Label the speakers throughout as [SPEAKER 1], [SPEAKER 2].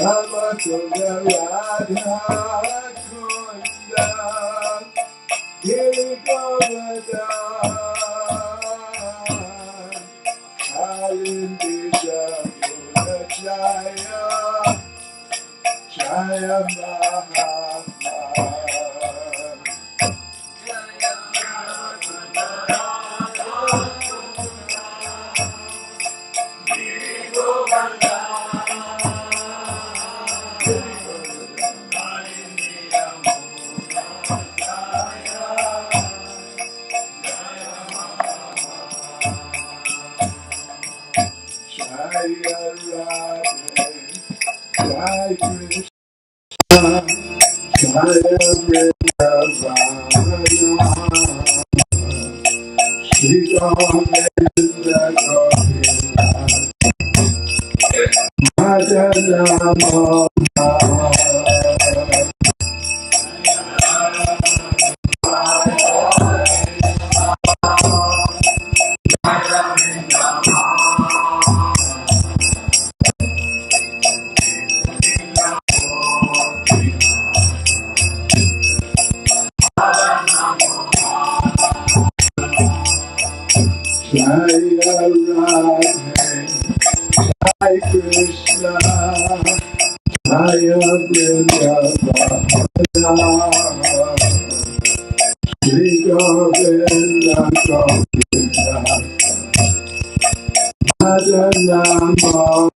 [SPEAKER 1] Ramakunda Radha Kunda Girigovada Alindisha Buddha Jaya Jaya Mahatma Jai Krishna, Jai Vrindavan, Shri Govinda Govinda, Madana Moha. Jai Radhe, Jai Krishna, Jai Vrindavan, Shri Govinda Govinda, Madana Moha.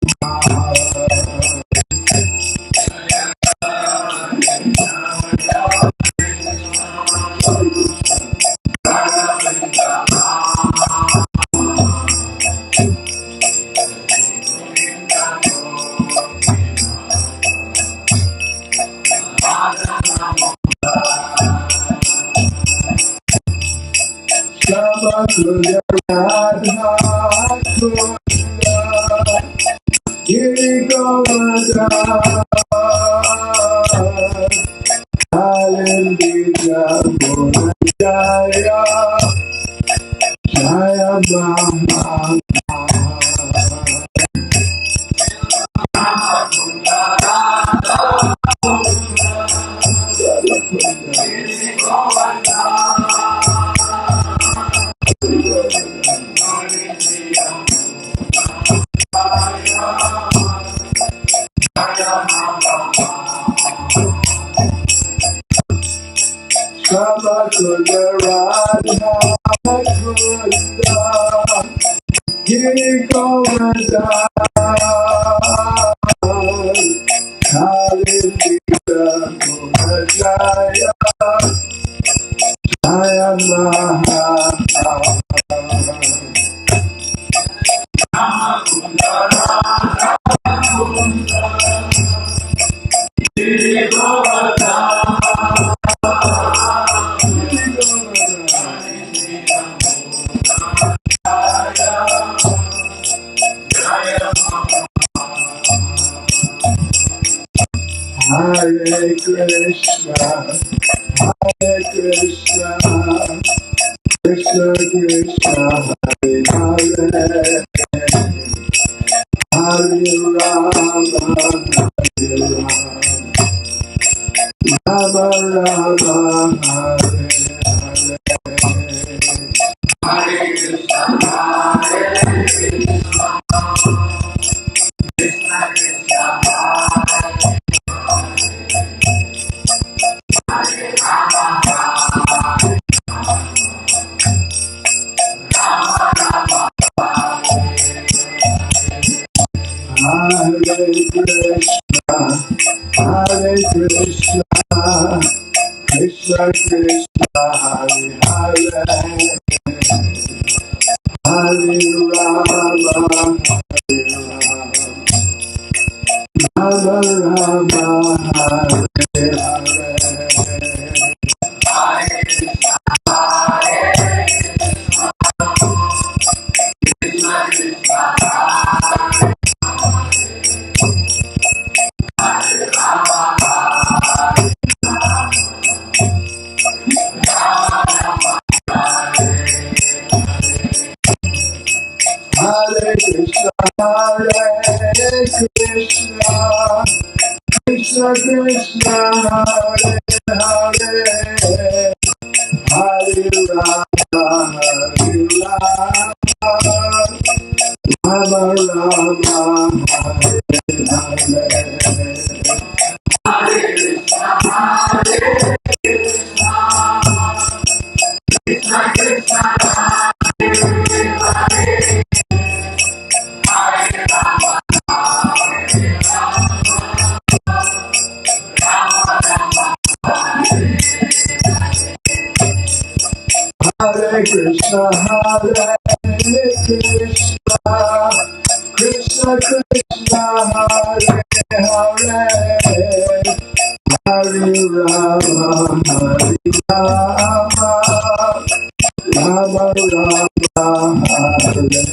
[SPEAKER 1] Ramakunda Radha Kunda Girigovada Alindisha Buddha Jaya Jaya Mahatma Ramakunda Radha Kunda Girigovada Alindisha Buddha Jaya Jaya Mahatma Hare Krishna, Hare Krishna, Krishna Krishna, Hare Hare, Hare Rama, Hare Rama, Rama Rama, Hare Krishna, Hare Krishna, Krishna Krishna, Hare Hare, Hare Rama, Hare Rama, Rama Rama, Hare Hare Krishna, Hare Krishna, Krishna Krishna Hare Hare Hare Rama Hare Rama Rama Rama Hare Hare Krishna, Hare Krishna, Krishna Krishna, Hare Hare, Hare Rama, Hare Rama, Rama Rama, Hare Hare.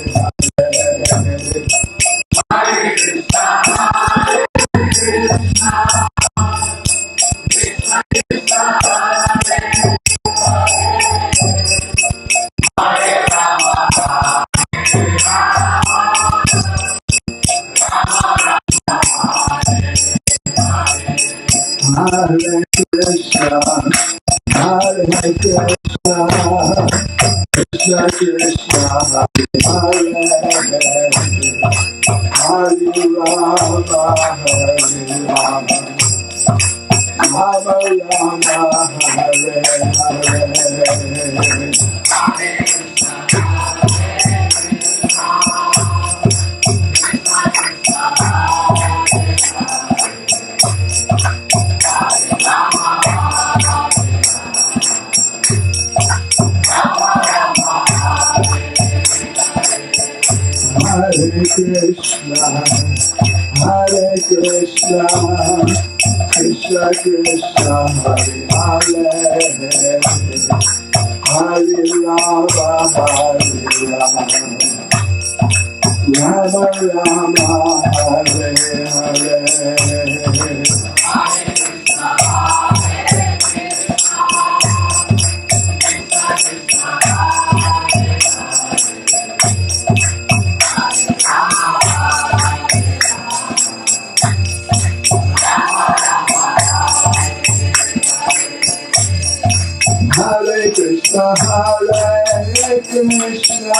[SPEAKER 1] Hare Krishna, Hare Krishna, Krishna Krishna, Hare Hare, Hare Rama, Hare Rama, Rama Rama, Hare Hare. Hare Krishna, Hare Krishna, Krishna Krishna, Hare Hare, Hare Rama, Hare Rama, Rama Rama, Hare Hare. Hare Krishna, Hare Krishna,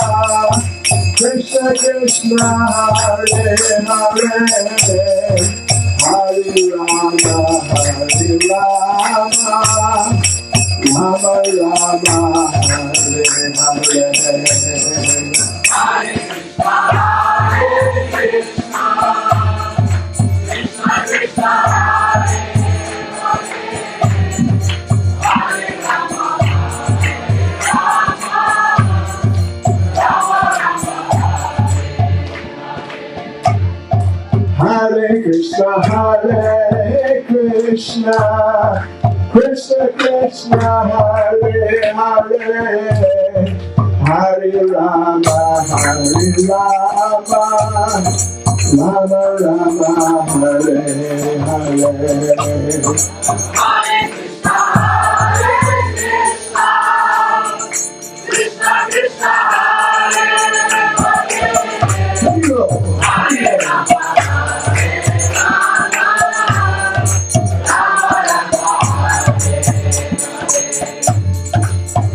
[SPEAKER 1] Krishna Krishna, Hare Hare, Hare Rama, Hare Rama, Rama Rama, Hare Hare. Hare Krishna, Hare Krishna, Krishna Krishna, Hare Hare, Hare Rama, Hare Rama, Rama Rama, Hare Hare.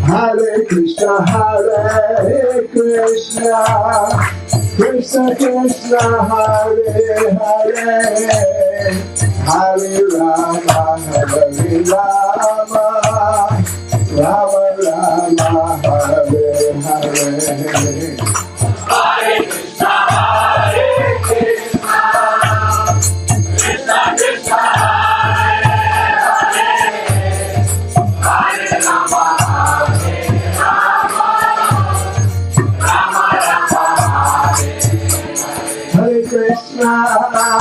[SPEAKER 1] Hare Krishna, Hare Krishna, Krishna Krishna, Hare Hare, Hare Rama, Hare Rama, Rama Rama, Hare Hare. Hare Krishna, Hare Krishna, Krishna Krishna, Hare Rama.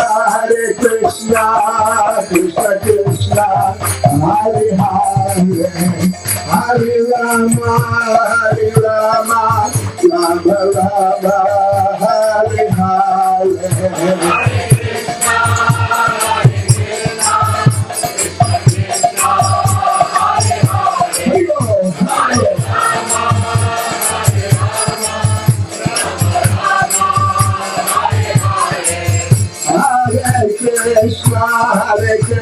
[SPEAKER 1] Hare Krishna, Krishna Krishna, Hare Hare, Hare Rama, Rama Rama, Hare Hare. Krishna, Hare Krishna,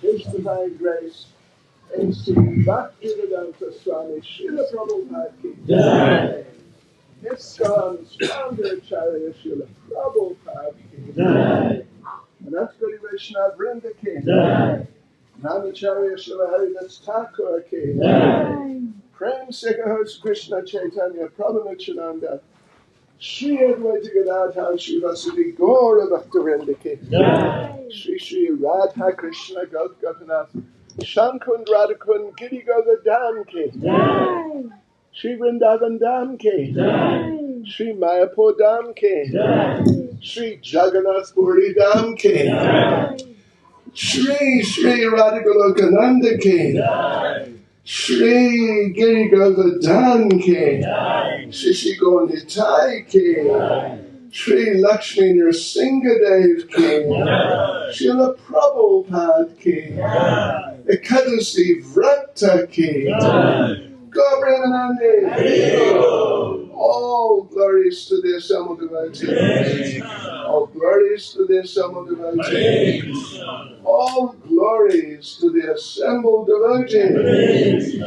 [SPEAKER 1] His divine grace, A.C. Bhaktisiddhanta Swami Srila Prabhupada ki Jai. ISKCON's founder Acharya Srila Prabhupada ki Jai. Anantagiri Vaishnava Vrinda ki Jai. Namacharya Srila Haridas Thakur ki Jai. Prem Sikha Krishna Chaitanya Prabhu Nityananda Shri Advaita Gadadhar Shri Vasudhi Gaura Bhaktivinoda ki Jai. Shri Radha Krishna Gautgatanath Shankund Radhakund Giri Govardhan ki Jai. Shri Vrindavan Dham ki Jai. Shri Mayapur Dham ki Jai. Shri Jagannath Puri Dham ki Jai. Shri Radhagolokananda ki Jai. Shri Giri Govardhan ki Jai. Shri Gonditai ki Jai. Shri Lakshmi Nrsingadev ki Jai. Srila Prabhupada ki Jai. Ekadasi Vrata ki Jai. Govardhanande. All glories to the assembled devotees. All glories to the assembled devotees. All glories to the assembled devotees.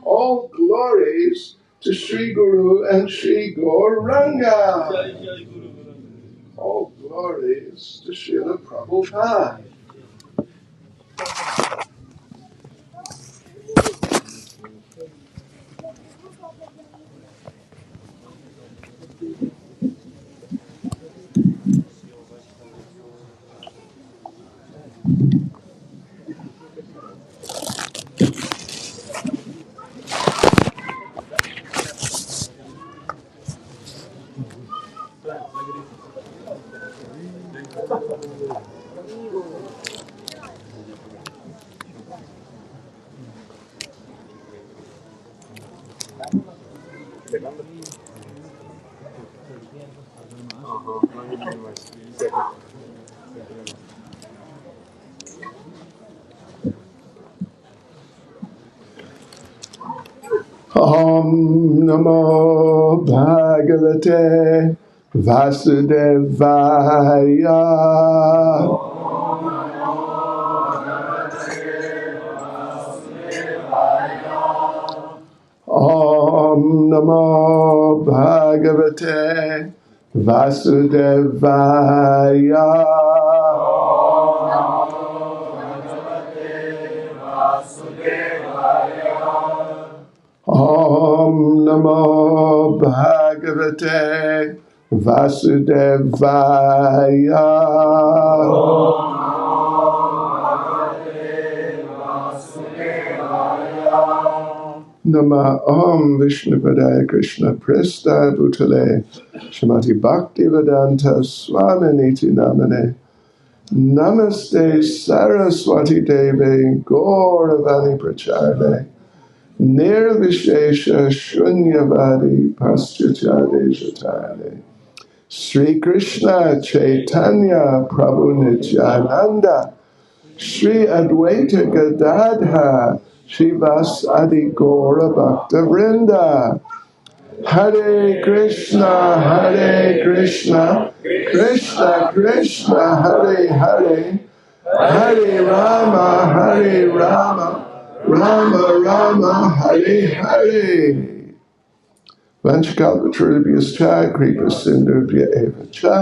[SPEAKER 1] All glories to Sri Guru and Sri Gauranga. All glories to Srila Prabhupada. Om Namo Bhagavate Vasudevaya. Om Namo Bhagavate Vasudevaya. Om Namo Bhagavate Vasudevaya. Nama Om Vishnupadaya Krishna Presta Bhutale Srimati Bhaktisiddhanta Swaminiti Namane Namaste Saraswati Devi Gauravani Pracharde Nirvishesha Shunyavadi Paschachade Jatane Sri Krishna Chaitanya Prabhu Nityananda Sri Advaita Gadadha Shivas Adi Gaura Bhakta Vrinda Hare Krishna Krishna Krishna Hare Hare Hare Rama Rama Rama Hare Hare Vanchakalpatarubhyascha Kripa Sindhubhya Eva Cha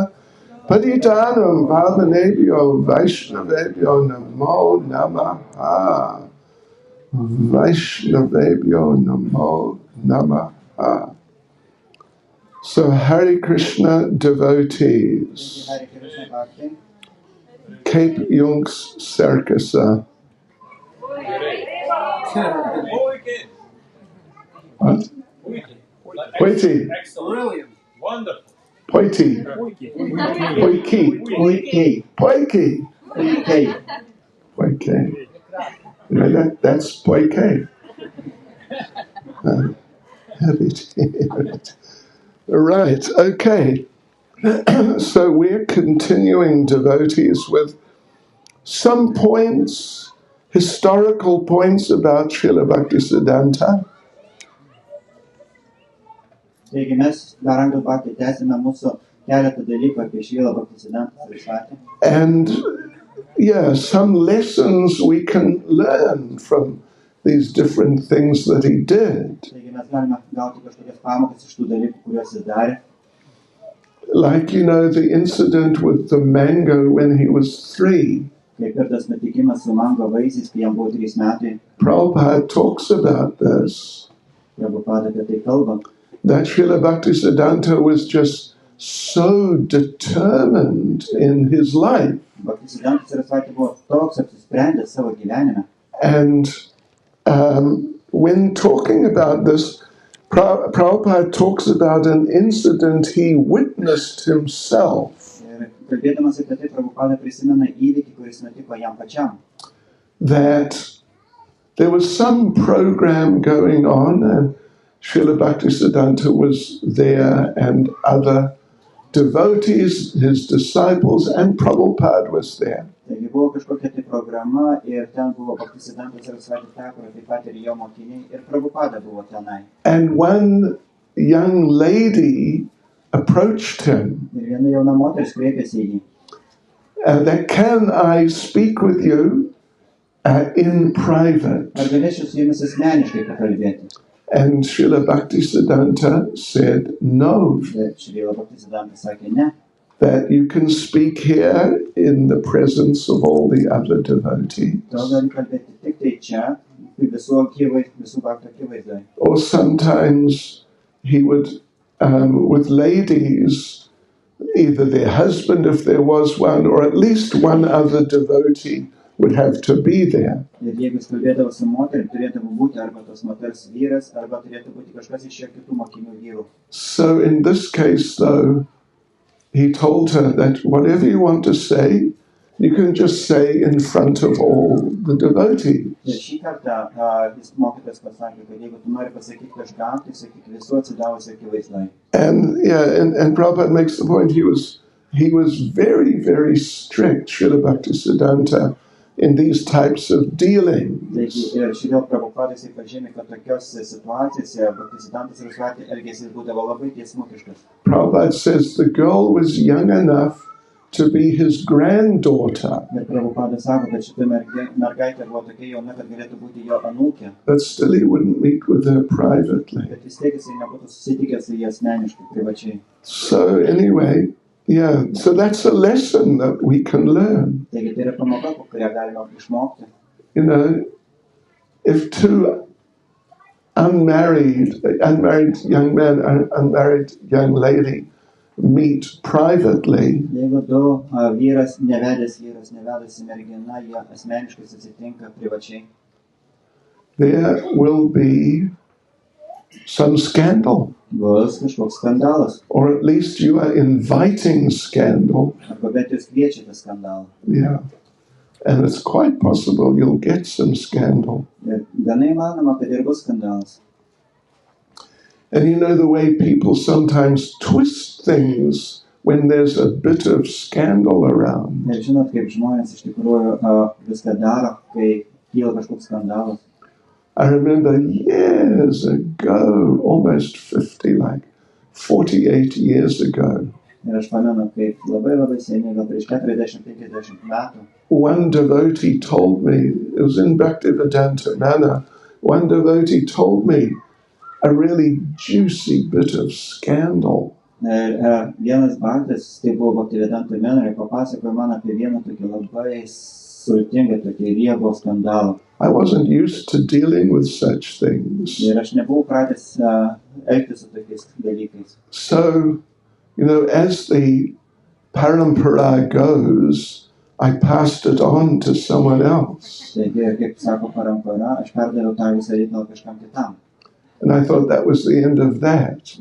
[SPEAKER 1] Patitanam Pavanebhyo Vaishnavebhyo Namo Namaha Vaishnavebhyo Namo Namaha. So Hare Krishna devotees, Cape Junks Circusa. What? Poiti.
[SPEAKER 2] Brilliant. Wonderful.
[SPEAKER 1] Poiti. Poiki. You know that's poike. Heavy tea. Right, okay. So we're continuing devotees with some points, historical points about Srila Bhaktisiddhanta.
[SPEAKER 3] keletą dalykų apie Srila Bhaktisiddhanta Sarsvati.
[SPEAKER 1] And some lessons we can learn from these different things that he did.
[SPEAKER 3] Taigi mes galime gauti kažkokias pamokas iš tų dalykų, kuriuos jis darė.
[SPEAKER 1] Like, the incident with the mango when he was 3.
[SPEAKER 3] Kaip ir tas nutikimas su mango vaisiais, kai jam buvo 3 metai.
[SPEAKER 1] Prabhupada talks about this.
[SPEAKER 3] Prabhupada apie tai kalba.
[SPEAKER 1] That Srila Bhaktisiddhanta was just so determined in his life.
[SPEAKER 3] Bhaktisiddhanta Sarsvati buvo toks apsisprendęs savo gyvenime.
[SPEAKER 1] And when talking about this, Prabhupada talks about an incident he witnessed himself.
[SPEAKER 3] Ir kalbėdamas apie tai, Prabhupada prisimena įvykį, kuris nutiko jam pačiam.
[SPEAKER 1] That there was some program going on and Srila Bhaktisiddhanta was there and other devotees, his disciples, and Prabhupada was there.
[SPEAKER 3] Taigi buvo kažkokia tai programa ir ten buvo Bhaktisiddhanta Sarsvati Thakur, taip pat ir jo mokiniai ir Prabhupada buvo tenai.
[SPEAKER 1] And one young lady approached him.
[SPEAKER 3] Ir viena jauna moteris kreipėsi į jį.
[SPEAKER 1] That can I speak with you in private?
[SPEAKER 3] Ar galėčiau su jumis asmeniškai pakalbėti?
[SPEAKER 1] And Srila Bhaktisiddhanta said no.
[SPEAKER 3] Srila Bhaktisiddhanta sakė ne.
[SPEAKER 1] That you can speak here in the presence of all the other devotees. Or sometimes he would, with ladies, either their husband if there was one, or at least one other devotee would have to be there. So in this case, though, he told her that whatever you want to say, you can just say in front of all the devotees. And Prabhupada makes the point, he was very, very strict, Srila Bhaktisiddhanta, in these types of dealings. Prabhupada says the girl was young enough to be his granddaughter. But still he wouldn't meet with her privately. So anyway, so that's a lesson that we can learn. If two unmarried young man and unmarried young lady meet privately, there will be some scandal. Or at least you are inviting scandal. Yeah. And it's quite possible you'll get some scandal. And the way people sometimes twist things when there's a bit of scandal around. I remember years ago, almost 50, like 48 years ago, one devotee told me, it was in Bhaktisiddhanta manner, one devotee told me a really juicy bit of scandal. I wasn't used to dealing with such things. So, as the parampara goes, I passed it on to someone else. And I thought that was the end of that.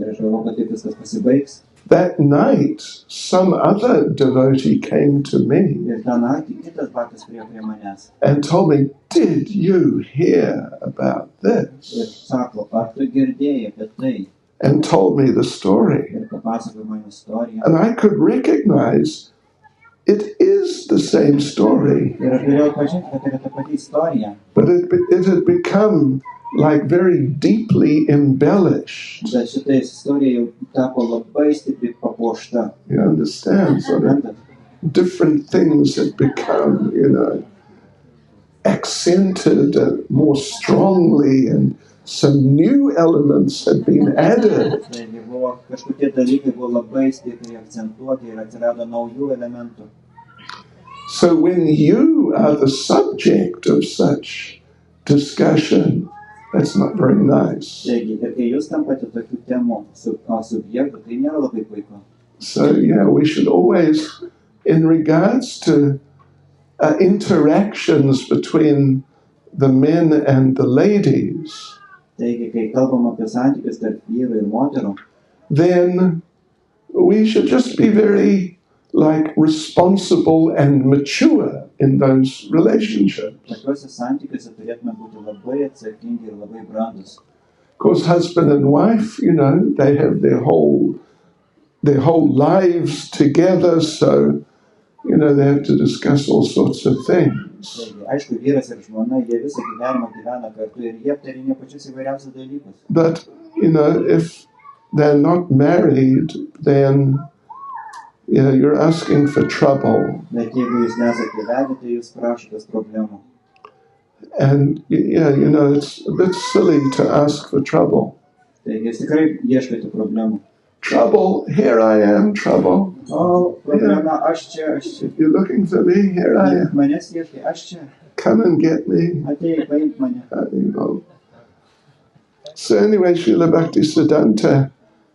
[SPEAKER 1] That night, some other devotee came to me and told me, "Did you hear about this?" And told me the story. And I could recognize it is the same story.
[SPEAKER 3] Ir aš galėjau atpažinti, kad tai yra ta pati istorija.
[SPEAKER 1] But it had become like very deeply embellished.
[SPEAKER 3] Bet šita istorija jau tapo labai stipriai papuošta.
[SPEAKER 1] You understand? So that different things had become, accented more strongly, and some new elements had been added.
[SPEAKER 3] Taigi buvo kažkokie dalykai buvo labai stipriai akcentuoti ir atsirado naujų elementų.
[SPEAKER 1] So when you are the subject of such discussion, that's not very nice.
[SPEAKER 3] Taigi, ir kai jūs tampate tokių temų subjektų, tai nėra labai puiku.
[SPEAKER 1] So, we should always, in regards to interactions between the men and the ladies,
[SPEAKER 3] Taigi, kai kalbam apie santykius tarp vyrų ir moterų,
[SPEAKER 1] then we should just be very responsible and mature in those relationships.
[SPEAKER 3] tokiuose santykiuose turėtume būti labai atsakingi ir labai brandūs.
[SPEAKER 1] Of course, husband and wife, they have their whole lives together, so, they have to discuss all sorts of things.
[SPEAKER 3] Taigi, aišku, vyras ir žmona, jie visą gyvenimą gyvena kartu ir jie aptarinė pačius įvairiausius dalykus.
[SPEAKER 1] But, if they're not married, then, you're asking for trouble.
[SPEAKER 3] Bet jeigu jūs nesate vedę, tai jūs prašotės problemų.
[SPEAKER 1] And, it's a bit silly to ask for trouble.
[SPEAKER 3] Taigi, jūs tikrai ieškote problemų.
[SPEAKER 1] Trouble, here I am, trouble.
[SPEAKER 3] O, problema, aš čia.
[SPEAKER 1] You're looking for me, here I am.
[SPEAKER 3] Manęs ieškai, aš čia.
[SPEAKER 1] Come and get me.
[SPEAKER 3] Atėjai, paimk mane.
[SPEAKER 1] So anyway, Srila Bhaktisiddhanta,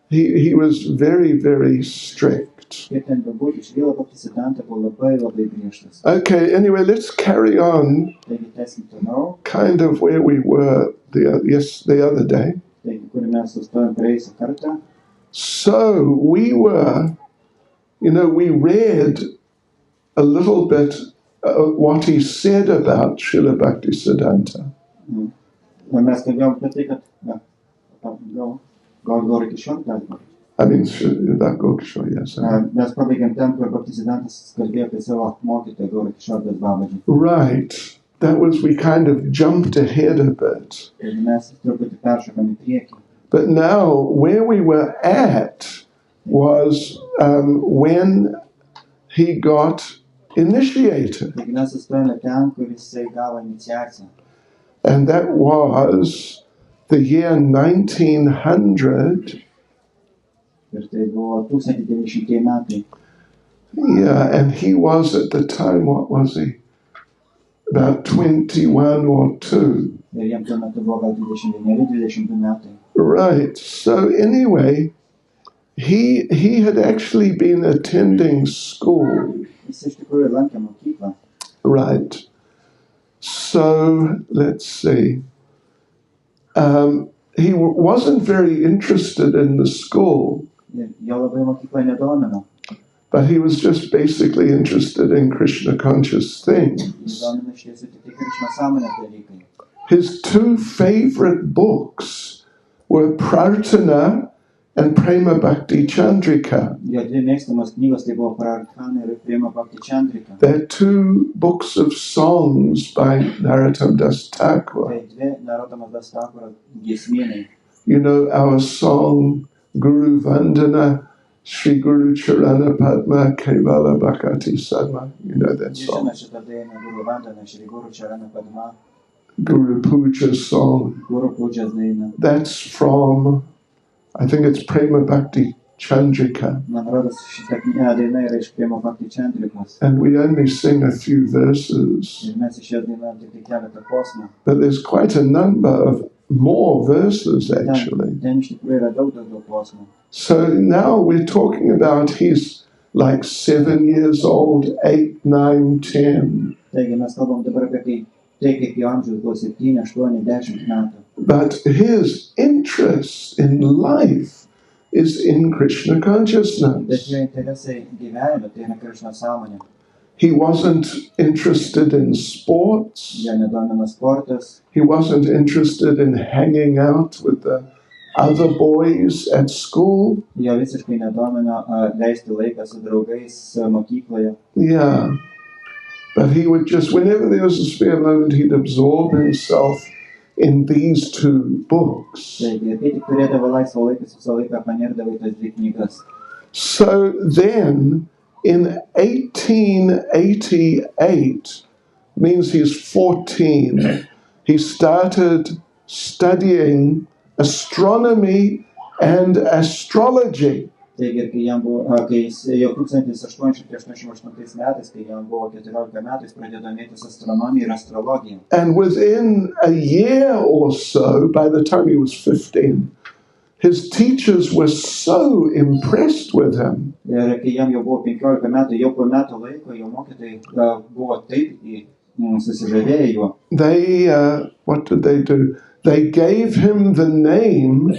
[SPEAKER 1] he was very, very strict.
[SPEAKER 3] Kaip ten bebūtų, Srila Bhaktisiddhanta buvo labai, labai griežtas.
[SPEAKER 1] Okay, anyway, let's carry on
[SPEAKER 3] Taigi, tęsim toliau.
[SPEAKER 1] kind of where we were the other day.
[SPEAKER 3] Taigi, kur mes sustojom praėjusią kartą.
[SPEAKER 1] So we were, we read a little bit what he said about Srila Bhaktisiddhanta.
[SPEAKER 3] Mes kalbėjom apie tai, kad gal iki šiol galima.
[SPEAKER 1] I mean, that Gokishore, yes.
[SPEAKER 3] Mes pabaigėm ten, kur Bhaktisiddhantas kalbėjo apie savo mokytoją Gaurikishore Babaji.
[SPEAKER 1] Right. That was, we kind of jumped ahead a bit.
[SPEAKER 3] Taigi mes truputį peršokam į priekį.
[SPEAKER 1] But now, where we were at was when he got initiated.
[SPEAKER 3] Taigi mes sustojome ten, kur jisai gavo iniciaciją.
[SPEAKER 1] And that was the year 1900.
[SPEAKER 3] Ir tai buvo 1900 metai.
[SPEAKER 1] Yeah, and he was at the time, what was he? About 21 or 2.
[SPEAKER 3] Ir jam tuo metu buvo gal 21-22 metai.
[SPEAKER 1] Right. So anyway, he had actually been attending school.
[SPEAKER 3] Jis iš tikrųjų lankė mokyklą.
[SPEAKER 1] Right. So let's see. He wasn't very interested in the school,
[SPEAKER 3] Ir jo labai mokykla nedomino.
[SPEAKER 1] but he was just basically interested in Krishna conscious things.
[SPEAKER 3] Jis domino iš tiesų tik Krishna sąmonės dalykai.
[SPEAKER 1] His two favorite books were Prarthana and Prema Bhakti Chandrika.
[SPEAKER 3] Jo dvi mėgstamos knygos tai buvo Prarthana ir Prema Bhakti Chandrika.
[SPEAKER 1] They're two books of songs by Narottam Das Thakur.
[SPEAKER 3] Tai dvi Narottam Das Thakur giesmynai.
[SPEAKER 1] You know our song Guru Vandana Shri Guru Charana Padma Kevala Bhakati Sadma. You know that
[SPEAKER 3] Jūs
[SPEAKER 1] song.
[SPEAKER 3] žinote šitą dainą Guru Vandana Shri Guru Charana Padma,
[SPEAKER 1] Guru Puja song.
[SPEAKER 3] Guru Pujas dainą.
[SPEAKER 1] That's from, I think it's Prema Bhakti Chandrika.
[SPEAKER 3] Man rodos šitą daina yra iš Prema Bhakti Chandrikos.
[SPEAKER 1] And we only sing a few verses.
[SPEAKER 3] Ir mes iš jos dainuojam tik keletą posmų.
[SPEAKER 1] But there's quite a number of more verses actually.
[SPEAKER 3] Ten iš tikrųjų yra daug posmų.
[SPEAKER 1] So now we're talking about he's like 7 years old, 8, 9, 10.
[SPEAKER 3] Taigi mes kalbam dabar apie tai, kaip jo amžius buvo 7, 8, 10 metų.
[SPEAKER 1] But his interest in life is in Krishna
[SPEAKER 3] Bet
[SPEAKER 1] consciousness.
[SPEAKER 3] jo interesai gyvenime tai yra Krishna sąmonė.
[SPEAKER 1] He wasn't interested in sports.
[SPEAKER 3] Jo nedomina sportas,
[SPEAKER 1] He wasn't interested in hanging out with the other boys at school.
[SPEAKER 3] Jo visiškai nedomino leisti laiką su draugais mokykloje.
[SPEAKER 1] Yeah. But he would just, whenever there was a spare moment, he'd absorb himself in these two books.
[SPEAKER 3] Taigi, kai tik turėdavo laisvą laiką, visą laiką panirdavo į tas dvi knygas.
[SPEAKER 1] So then, in 1888, means he's 14, he started studying astronomy and astrology.
[SPEAKER 3] Taigi, kai jis jau 1888 metais, kai jam buvo 14 metų, jis pradėjo domėtis astronomiją ir astrologiją.
[SPEAKER 1] And within a year or so, by the time he was 15, his teachers were so impressed with him.
[SPEAKER 3] Ir kai jam jau buvo 15 metų, jau po metų laiko, jo mokytojai buvo taip susižavėję juo.
[SPEAKER 1] They, what did they do? They gave him the name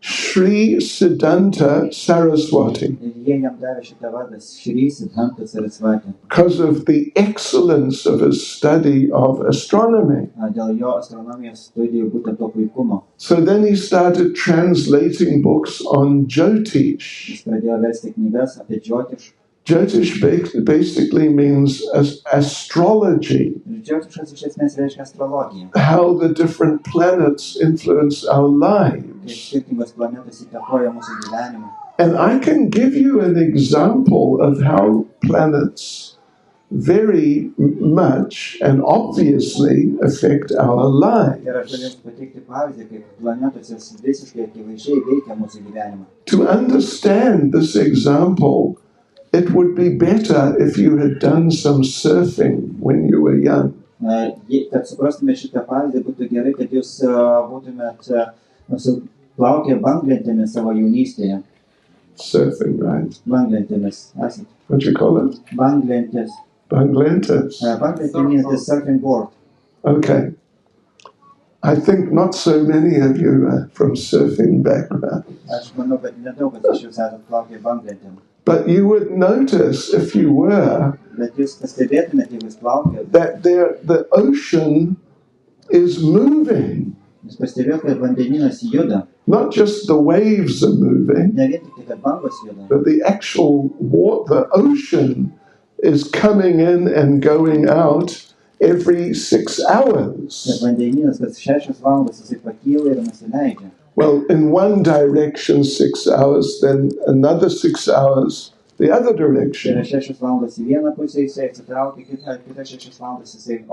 [SPEAKER 1] Srila Sarsvati
[SPEAKER 3] Ir jie jam davė šitą vardą Srila Sarsvati.
[SPEAKER 1] because of the excellence of his study of astronomy.
[SPEAKER 3] Dėl jo astronomijos studijų būtent to puikumo.
[SPEAKER 1] So then he started translating books on Jyotish.
[SPEAKER 3] Jis pradėjo versti knygas apie Jyotish.
[SPEAKER 1] Jyotish basically means astrology,
[SPEAKER 3] Ir Jyotishas iš esmės reiškia astrologiją.
[SPEAKER 1] how the different planets influence our
[SPEAKER 3] Kaip
[SPEAKER 1] lives.
[SPEAKER 3] skirtingos planetos įtakoja mūsų gyvenimą.
[SPEAKER 1] And I can give you an example of how planets very much and obviously affect our lives.
[SPEAKER 3] Ir aš galiu pateikti pavyzdį, kaip planetos jos visiškai akivaizdžiai veikia mūsų gyvenimą.
[SPEAKER 1] To understand this example, it would be better if you had done some surfing when you were young.
[SPEAKER 3] Kad suprastume šitą pavyzdį, būtų gerai, kad jūs būtumėt plaukę banglentėmis savo jaunystėje.
[SPEAKER 1] Surfing, right?
[SPEAKER 3] Banglentėmis. Esat?
[SPEAKER 1] What do you call it?
[SPEAKER 3] Banglentės.
[SPEAKER 1] Banglentas.
[SPEAKER 3] Banglentė means the surfing board.
[SPEAKER 1] Okay. I think not so many of you are from surfing background.
[SPEAKER 3] Aš manau, kad nedaug kas iš jūs esat plaukę banglentėm.
[SPEAKER 1] But you would notice, if you were,
[SPEAKER 3] Bet jūs pastebėtumėte, jeigu jūs plaukėt,
[SPEAKER 1] that the ocean is moving.
[SPEAKER 3] jūs pastebėtumėte, kad vandeninas juda.
[SPEAKER 1] Not just the waves are moving,
[SPEAKER 3] Ne vien tik tai, kad bangos juda.
[SPEAKER 1] but the actual water, the ocean is coming in and going out every 6 hours.
[SPEAKER 3] Ir vandeninas, kad 6 valandas jisai pakyla ir nusileidžia.
[SPEAKER 1] Well, in one direction 6 hours, then another 6 hours the other
[SPEAKER 3] Tai yra
[SPEAKER 1] direction.
[SPEAKER 3] 6 valandas į vieną pusę, jisai atsitraukia, kita 6 valandas jisai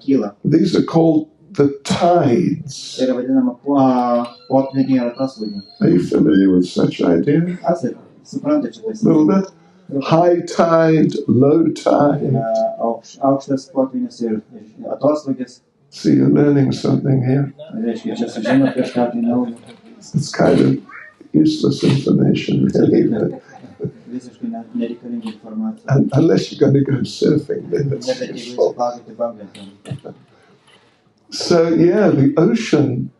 [SPEAKER 3] kyla.
[SPEAKER 1] These are called the tides.
[SPEAKER 3] Tai yra vadinama potvynį ar atoslūgį.
[SPEAKER 1] Are you familiar with such idea?
[SPEAKER 3] Esat, suprantate šitą
[SPEAKER 1] A little
[SPEAKER 3] sistemą.
[SPEAKER 1] bit? High tide, low tide.
[SPEAKER 3] Aukštas potvynis ir atoslūgis.
[SPEAKER 1] See, you're learning something here.
[SPEAKER 3] Reiškia, čia sužino kažką tai naujo.
[SPEAKER 1] It's kind of useless information, really. But
[SPEAKER 3] Visiškai nereikalinga informacija.
[SPEAKER 1] unless you're going to go surfing, then it's
[SPEAKER 3] Nebent jeigu
[SPEAKER 1] useful.
[SPEAKER 3] jūs plaukite banglentėm.
[SPEAKER 1] So, yeah, the ocean,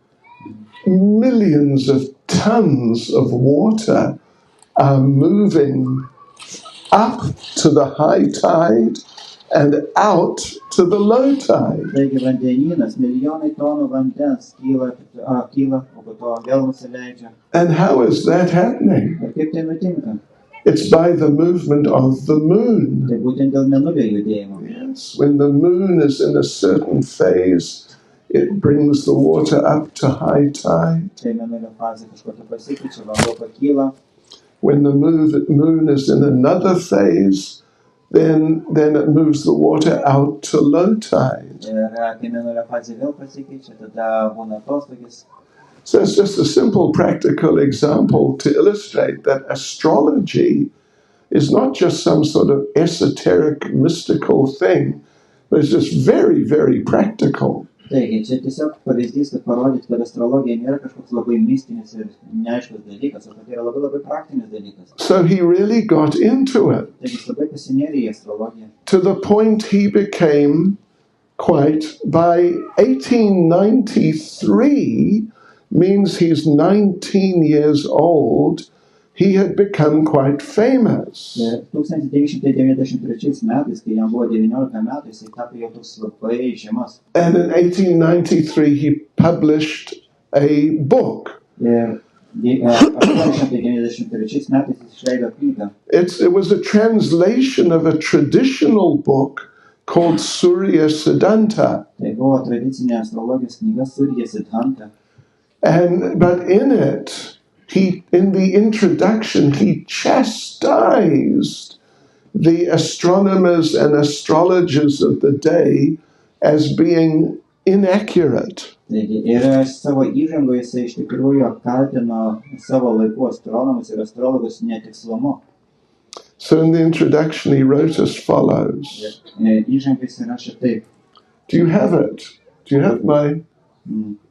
[SPEAKER 1] millions of tons of water are moving up to the high tide and out to the low tide.
[SPEAKER 3] Taigi vandeninas, milijonai tonų vandens kyla, o po to vėl nusileidžia.
[SPEAKER 1] And how is that happening?
[SPEAKER 3] Ir kaip tai nutinka?
[SPEAKER 1] It's by the movement of the moon.
[SPEAKER 3] Tai būtent dėl mėnulio judėjimo.
[SPEAKER 1] Yes, when the moon is in a certain phase, it brings the water up to high tide.
[SPEAKER 3] Tai mėnulio fazė kažkokia pasikeičia, vanduo pakyla.
[SPEAKER 1] When the moon is in another phase, then it moves the water out to low tide.
[SPEAKER 3] Ir kai mėnulio fazė vėl pasikeičia, tada būna atoslūgis.
[SPEAKER 1] So it's just a simple practical example to illustrate that astrology is not just some sort of esoteric mystical thing, but it's just very, very practical.
[SPEAKER 3] Taigi, čia tiesiog pavyzdys, kad parodyt, kad astrologija nėra kažkoks labai mistinis ir neaiškus dalykas, o kad tai yra labai labai praktinis dalykas.
[SPEAKER 1] So he really got into it
[SPEAKER 3] Taigi, jis labai pasinėrė į astrologiją.
[SPEAKER 1] to the point he became by 1893, means he's 19 years old, he had become quite famous.
[SPEAKER 3] Ir 1993 metais, kai jam buvo 19 metų, jisai tapo jau toks labai žymus.
[SPEAKER 1] And in 1893 he published a book.
[SPEAKER 3] Ir 893 metais jis išleido knygą.
[SPEAKER 1] It was a translation of a traditional book called Siddhanta.
[SPEAKER 3] Tai buvo tradicinė astrologijos knyga Siddhanta.
[SPEAKER 1] But in it, in the introduction, he chastised the astronomers and astrologers of the day as being inaccurate.
[SPEAKER 3] Taigi, ir savo įžangoje jisai iš tikrųjų apkaltino savo laikų astronomus ir astrologus netikslumu.
[SPEAKER 1] So in the introduction, he wrote as follows.
[SPEAKER 3] Įžangai jis rašė taip.
[SPEAKER 1] Do you have it? Do you have my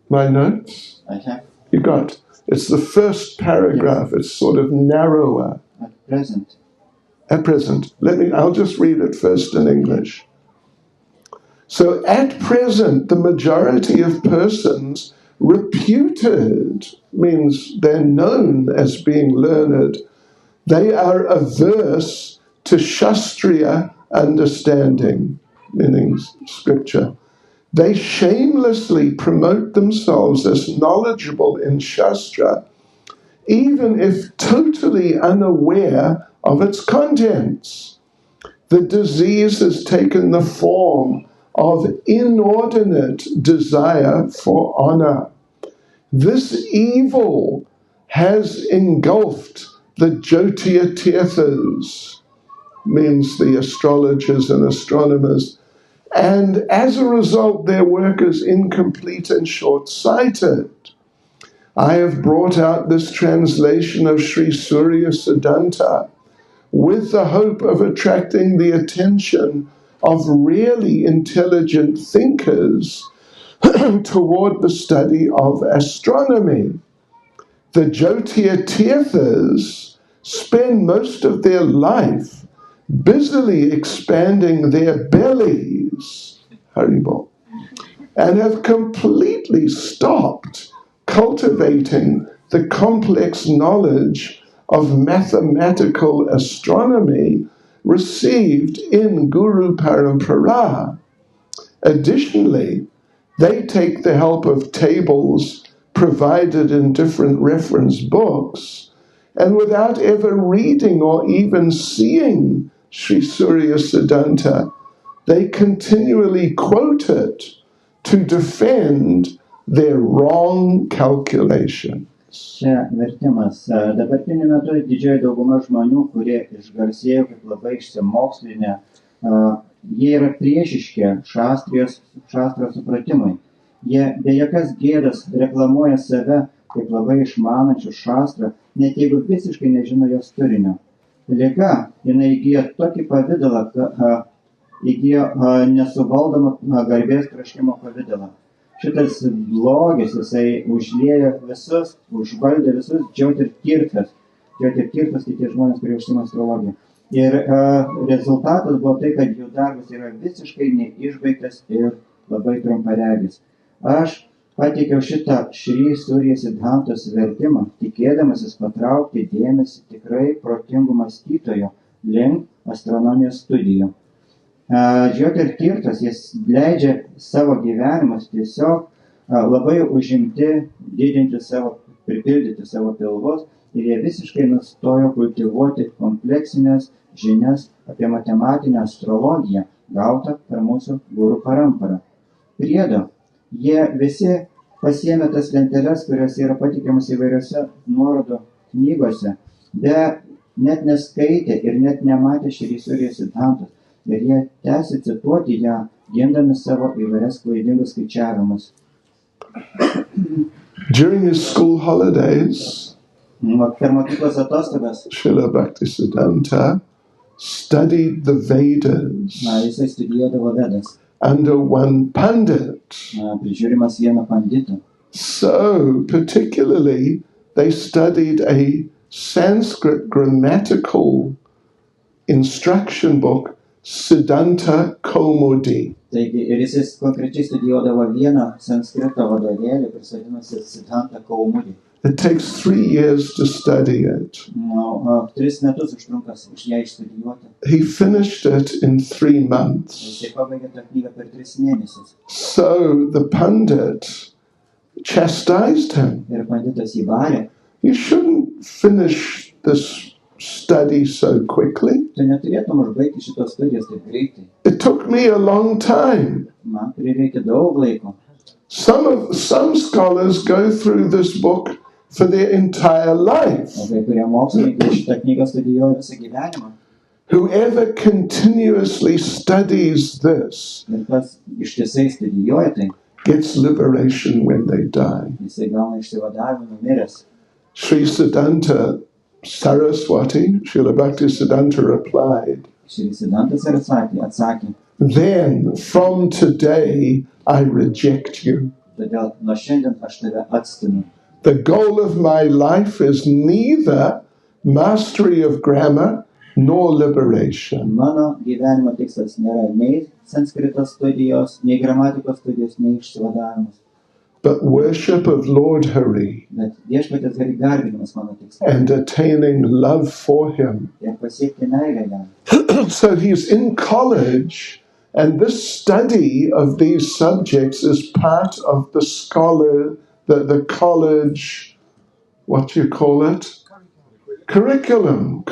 [SPEAKER 1] notes?
[SPEAKER 3] I have.
[SPEAKER 1] You got. It's the first paragraph. Yes. It's sort of narrower.
[SPEAKER 3] At present.
[SPEAKER 1] At present. I'll just read it first in English. So at present, the majority of persons reputed, means they're known as being learned, they are averse to Shastriya understanding, meaning scripture. They shamelessly promote themselves as knowledgeable in Shastra, even if totally unaware of its contents. The disease has taken the form of inordinate desire for honor. This evil has engulfed the Jyotiya Tirthas, means the astrologers and astronomers, and as a result their work is incomplete and short-sighted. I have brought out this translation of Sri Siddhanta with the hope of attracting the attention of really intelligent thinkers toward the study of astronomy. The Jyotiya Tirthas spend most of their life busily expanding their bellies, Haribol, and have completely stopped cultivating the complex knowledge of mathematical astronomy received in Guru Parampara. Additionally, they take the help of tables provided in different reference books, and without ever reading or even seeing Sri Siddhanta, they continually quote it to defend their wrong calculations.
[SPEAKER 3] Čia vertimas. Dabartiniu metu didžioji dauguma žmonių, kurie išgarsėjo kaip labai išsimokslinę, jie yra priešiški šastros supratimui. Jie be jokios gėdos reklamuoja save kaip labai išmanančių šastrą, net jeigu visiškai nežino jos turinio. Liga, jinai įgyjo tokį pavidalą, įgyjo nesuvaldomą garbės troškimo pavidalą. Šitas blogis, jisai užliejo visus, užvaldė visus Jyotir Tirthas. Jyotir Tirthas tai tie žmonės, kurie užsiima astrologiją. Ir rezultatas buvo tai, kad jų darbas yra visiškai neišbaigtas ir labai trumparegis. Aš pateikiau šitą Sri Siddhantos vertimą, tikėdamasis patraukti dėmesį tikrai protingų mąstytojų link astronomijos studijų. Jyotir Tirthas, jis leidžia savo gyvenimus tiesiog labai užimti, pripildyti savo pilvus, ir jie visiškai nustojo kultivuoti kompleksinės žinias apie matematinę astrologiją gautą per mūsų guru paramparą. Priedo, jie visi pasiėmė tas lenteles, kurios yra pateikiamas įvairiose nuorodų knygose, bet net neskaitė ir net nematė Sri Siddhantos. Ir jie tęsė cituoti ją, gindami savo įvairias klaidingus skaičiavimus.
[SPEAKER 1] During his school holidays,
[SPEAKER 3] per mokyklos atostogas,
[SPEAKER 1] Srila Bhaktisiddhanta studied the Vedas
[SPEAKER 3] jisai studijuodavo Vedas,
[SPEAKER 1] under one pandit.
[SPEAKER 3] Prižiūrimas vieno pandito.
[SPEAKER 1] So, particularly, they studied a Sanskrit grammatical instruction book, Siddhanta Kaumudi.
[SPEAKER 3] Taigi, ir jis konkrečiai studijuodavo vieną sanskrito vadovėlį, kuris vadinasi Siddhanta Kaumudi.
[SPEAKER 1] It takes 3 years to study it.
[SPEAKER 3] 3 metus užtrunka ją išstudijuoti.
[SPEAKER 1] He finished it in 3 months.
[SPEAKER 3] Jisai pabaigė tą knygą per 3 mėnesius.
[SPEAKER 1] So the pandit chastised him.
[SPEAKER 3] Ir panditas jį barė.
[SPEAKER 1] You shouldn't finish this study so quickly.
[SPEAKER 3] Tu neturėtum užbaigti šitos studijos taip greitai.
[SPEAKER 1] It took me a long time.
[SPEAKER 3] Man prireikė daug laiko.
[SPEAKER 1] Some scholars go through this book for their entire life.
[SPEAKER 3] O kai kurie mokslininkai šitą knygą studijuoja visą gyvenimą.
[SPEAKER 1] Whoever continuously studies this
[SPEAKER 3] Ir kas ištisai studijuoja tai,
[SPEAKER 1] gets liberation when they die.
[SPEAKER 3] jisai gauna išsivadavimą numiręs.
[SPEAKER 1] Srila Sarsvati, Srila Bhaktisiddhanta replied,
[SPEAKER 3] Srila Sarsvati atsakė,
[SPEAKER 1] then from today I reject you.
[SPEAKER 3] todėl nuo šiandien aš tave atstumiu.
[SPEAKER 1] The goal of my life is neither mastery of grammar nor liberation.
[SPEAKER 3] Mano gyvenimo tikslas nėra nei sanskrito studijos, nei gramatikos studijos, nei išsivadavimas.
[SPEAKER 1] But worship of Lord Hari
[SPEAKER 3] Bet viešpaties garbinimas mano tikslas.
[SPEAKER 1] and attaining love for him.
[SPEAKER 3] Ir pasiekti meilę jam.
[SPEAKER 1] So he's in college, and this study of these subjects is part of the college, what do you call it? Curriculum.